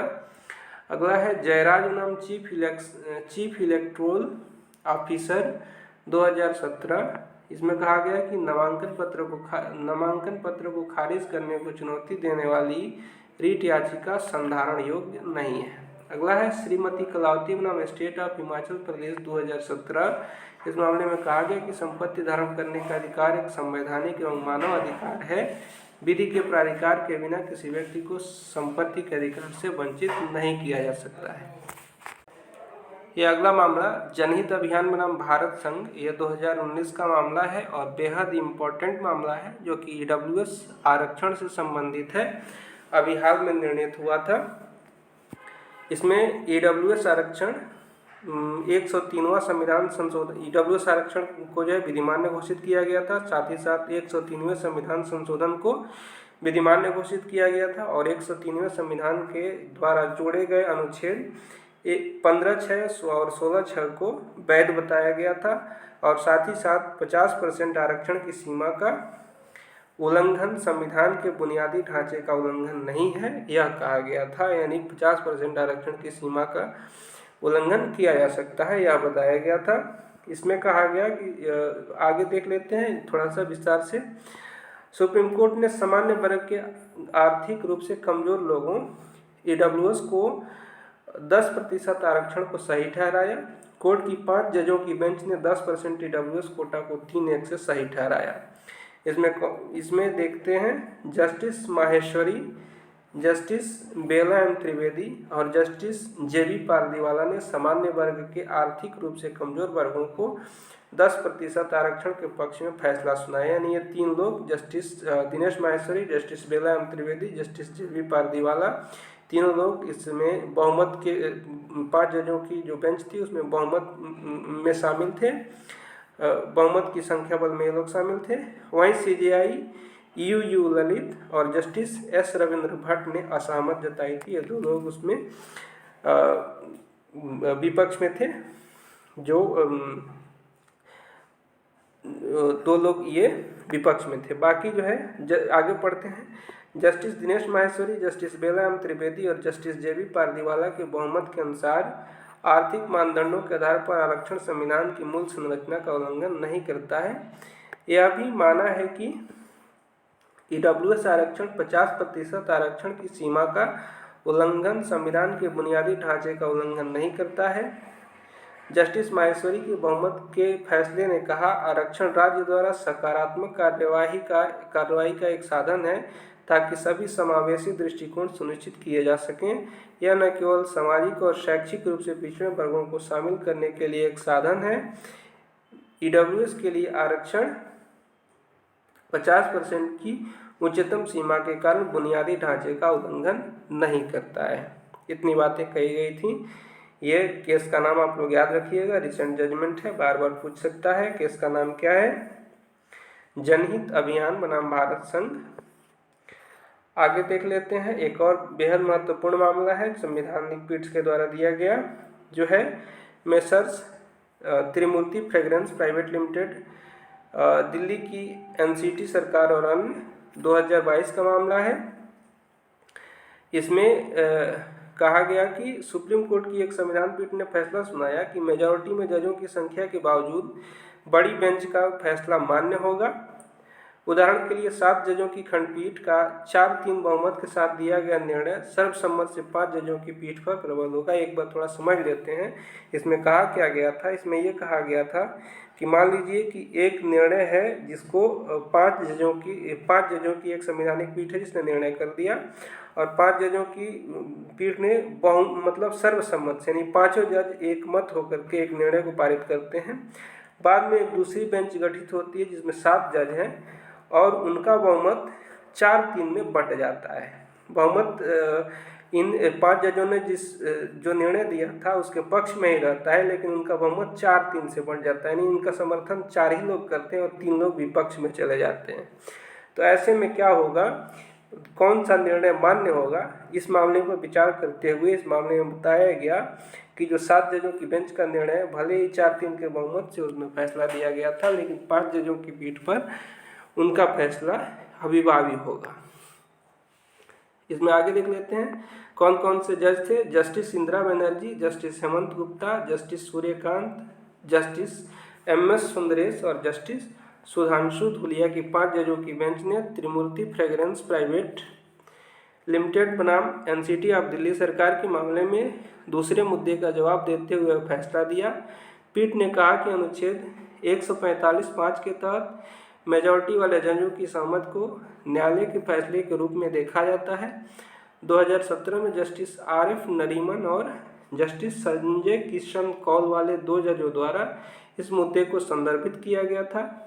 अगला है जयराज नाम चीफ इलेक्टोरल ऑफिसर 2017। इसमें कहा गया कि नामांकन पत्र को खारिज करने को चुनौती देने वाली रीट याचिका संधारण योग्य नहीं है। अगला है श्रीमती कलावती बनाम स्टेट ऑफ हिमाचल प्रदेश 2017। इस मामले में कहा गया कि संपत्ति धारण करने का अधिकार एक संवैधानिक एवं मानव अधिकार है। विधि के प्राधिकार के बिना किसी व्यक्ति को संपत्ति के अधिकार से वंचित नहीं किया जा सकता है। ये अगला मामला जनहित अभियान बनाम भारत संघ, ये 2019 का मामला है और बेहद इम्पोर्टेंट मामला है जो कि ईडब्ल्यूएस आरक्षण से संबंधित है। अभी हाल में निर्णित हुआ था। इसमें ईडब्ल्यूएस आरक्षण 103वां संविधान संशोधन, ईडब्ल्यूएस आरक्षण को जो है विधिमान्य घोषित किया गया था। साथ ही साथ 103वें संविधान संशोधन को विधिमान्य घोषित किया गया था और 103वें संविधान के द्वारा जोड़े गए अनुच्छेद 15(6) और 16(6) को वैध बताया गया था और साथ ही साथ 50% आरक्षण की सीमा का उल्लंघन संविधान के बुनियादी ढांचे का उल्लंघन नहीं है, यह कहा गया था। यानी 50% आरक्षण की सीमा का उल्लंघन किया जा सकता है, यह बताया गया था। इसमें कहा गया कि आगे देख लेते हैं थोड़ा सा विस्तार से। सुप्रीम कोर्ट ने सामान्य वर्ग के आर्थिक रूप से कमजोर लोगों ईडब्ल्यूएस को 10% आरक्षण को सही ठहराया। कोर्ट की 5 जजों की बेंच ने 10% ईडब्ल्यूएस कोटा को 3-1 से सही ठहराया। इसमें देखते हैं जस्टिस माहेश्वरी, जस्टिस बेला एम त्रिवेदी और जस्टिस जेबी पारदीवाला ने सामान्य वर्ग के आर्थिक रूप से कमजोर वर्गों को 10% आरक्षण के पक्ष में फैसला सुनाया। यानी ये 3 लोग, जस्टिस दिनेश माहेश्वरी, जस्टिस बेला एम त्रिवेदी, जस्टिस जेबी पारदीवाला, तीनों लोग इसमें बहुमत के 5 जजों की जो बेंच थी उसमें बहुमत में शामिल थे। बहुमत की संख्या बल में ये लोग शामिल थे। वहीं सीजेआई यू ललित और जस्टिस एस रविंद्र भट्ट ने असहमत जताई थी। ये 2 लोग उसमें विपक्ष में थे। जो 2 लोग ये विपक्ष में थे। बाकी जो है आगे पढ़ते हैं। जस्टिस दिनेश माहेश्वरी, जस्टिस बेला एम त्रिवेदी और जस्टिस जेबी पारदीवाला के बहुमत के अनुसार आर्थिक मानदंडों के आधार पर आरक्षण संविधान की मूल संरचना का उल्लंघन नहीं करता है। यह भी माना है कि ईडब्ल्यूएस आरक्षण 50% आरक्षण की सीमा का उल्लंघन संविधान के बुनियादी ढांचे का उल्लंघन नहीं करता है। जस्टिस माहेश्वरी के बहुमत के फैसले ने कहा, आरक्षण राज्य द्वारा सकारात्मक कार्रवाई का एक साधन है ताकि सभी समावेशी दृष्टिकोण सुनिश्चित किए जा सकें। यह न केवल सामाजिक और शैक्षिक रूप से पिछड़े वर्गों को शामिल करने के लिए एक साधन है। ईडब्ल्यूएस के लिए आरक्षण 50% की उच्चतम सीमा के कारण बुनियादी ढांचे का उल्लंघन नहीं करता है। इतनी बातें कही गई थी। ये केस का नाम आप लोग याद रखिएगा, रिसेंट जजमेंट है, बार बार पूछ सकता है। केस का नाम क्या है? जनहित अभियान बनाम भारत संघ। आगे देख लेते हैं। एक और बेहद महत्वपूर्ण मामला है, संवैधानिक पीठ के द्वारा दिया गया, जो है मेसर्स त्रिमूर्ति फ्रेग्रेंस प्राइवेट लिमिटेड, दिल्ली की एनसीटी सरकार और अन्य 2022 का मामला है। इसमें कहा गया कि सुप्रीम कोर्ट की एक संविधान पीठ ने फैसला सुनाया कि मेजॉरिटी में जजों की संख्या के बावजूद बड़ी बेंच का फैसला मान्य होगा। उदाहरण के लिए 7 जजों की खंडपीठ का 4-3 बहुमत के साथ दिया गया निर्णय सर्वसम्मत से 5 जजों की पीठ पर प्रबल होगा। एक बार थोड़ा समझ लेते हैं। इसमें कहा क्या गया था? इसमें ये कहा गया था कि मान लीजिए कि एक निर्णय है जिसको 5 जजों की एक संवैधानिक पीठ है जिसने निर्णय कर दिया और 5 जजों की पीठ ने मतलब सर्वसम्मत से, यानी 5 जज एक मत होकर के एक निर्णय को पारित करते हैं। बाद में एक दूसरी बेंच गठित होती है जिसमें 7 जज हैं और उनका बहुमत 4-3 में बंट जाता है। बहुमत इन 5 जजों ने जो निर्णय दिया था उसके पक्ष में ही रहता है, लेकिन उनका बहुमत 4-3 से बंट जाता है, यानी इनका समर्थन 4 ही लोग करते हैं और 3 लोग विपक्ष में चले जाते हैं। तो ऐसे में क्या होगा, कौन सा निर्णय मान्य होगा, इस मामले पर विचार करते हुए इस मामले में बताया गया कि जो 7 जजों की बेंच का निर्णय भले ही 4-3 के बहुमत से उसमें फैसला दिया गया था, लेकिन 5 जजों की पीठ पर उनका फैसला अविभावी होगा। इसमें आगे देख लेते हैं कौन कौन से जज थे। Justice Indira Banerjee, justice Hemant Gupta, justice Suryakant, justice MS Sundresh और जस्टिस सुधांशु धुलिया की 5 जजों की बेंच ने त्रिमूर्ति फ्रेग्रेंस प्राइवेट लिमिटेड बनाम NCT ऑफ दिल्ली सरकार के मामले में दूसरे मुद्दे का जवाब देते हुए फैसला दिया। पीठ ने कहा कि अनुच्छेद 145(5) के तहत मेजॉरिटी वाले जजों की सहमति को न्यायालय के फैसले के रूप में देखा जाता है। 2017 में जस्टिस RF नरीमन और जस्टिस संजय किशन कौल वाले 2 जजों द्वारा इस मुद्दे को संदर्भित किया गया था।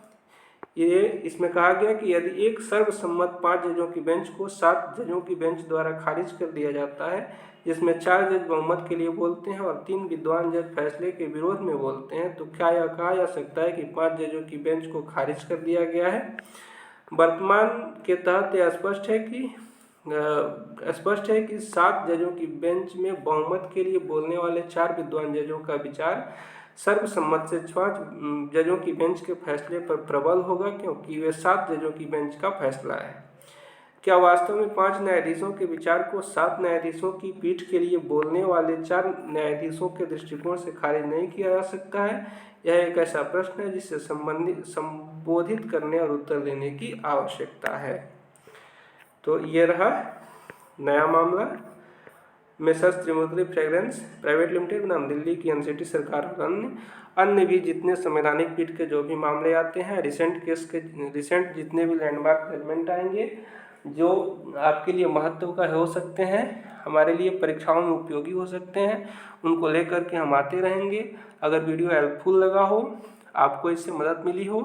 इसमें कहा गया कि यदि एक सर्वसम्मत 5 जजों की बेंच को 7 जजों की बेंच द्वारा खारिज कर दिया जाता है, जिसमें 4 जज बहुमत के लिए बोलते हैं और 3 विद्वान जज फैसले के विरोध में बोलते हैं, तो क्या यह कहा जा सकता है कि 5 जजों की बेंच को खारिज कर दिया गया है? वर्तमान के तहत यह स्पष्ट है कि 7 जजों की बेंच में बहुमत के लिए बोलने वाले 4 विद्वान जजों का विचार सर्वसम्मत से 5 जजों की बेंच के फैसले पर प्रबल होगा, क्योंकि वे 7 जजों की बेंच का फैसला है। क्या वास्तव में 5 न्यायाधीशों के विचार को 7 न्यायाधीशों की पीठ के लिए बोलने वाले 4 न्यायाधीशों के दृष्टिकोण से खारिज नहीं किया जा सकता है? यह एक ऐसा प्रश्न है जिससे संबोधित करने और उत्तर देने की आवश्यकता है। तो ये रहा नया मामला। मेसर्स त्रिमूर्ति फ्रेग्रेंस प्राइवेट लिमिटेड बनाम दिल्ली की NCT सरकार और अन्य भी जितने संवैधानिक पीठ के जो भी मामले आते हैं, रिसेंट जितने भी लैंडमार्क जजमेंट आएंगे जो आपके लिए महत्व का हो सकते हैं, हमारे लिए परीक्षाओं में उपयोगी हो सकते हैं, उनको लेकर के हम आते रहेंगे। अगर वीडियो हेल्पफुल लगा हो, आपको इससे मदद मिली हो,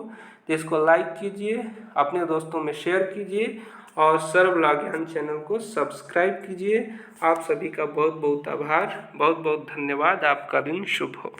तो इसको लाइक कीजिए, अपने दोस्तों में शेयर कीजिए और सर्व लॉ ज्ञान चैनल को सब्सक्राइब कीजिए। आप सभी का बहुत बहुत आभार, बहुत बहुत धन्यवाद। आपका दिन शुभ हो।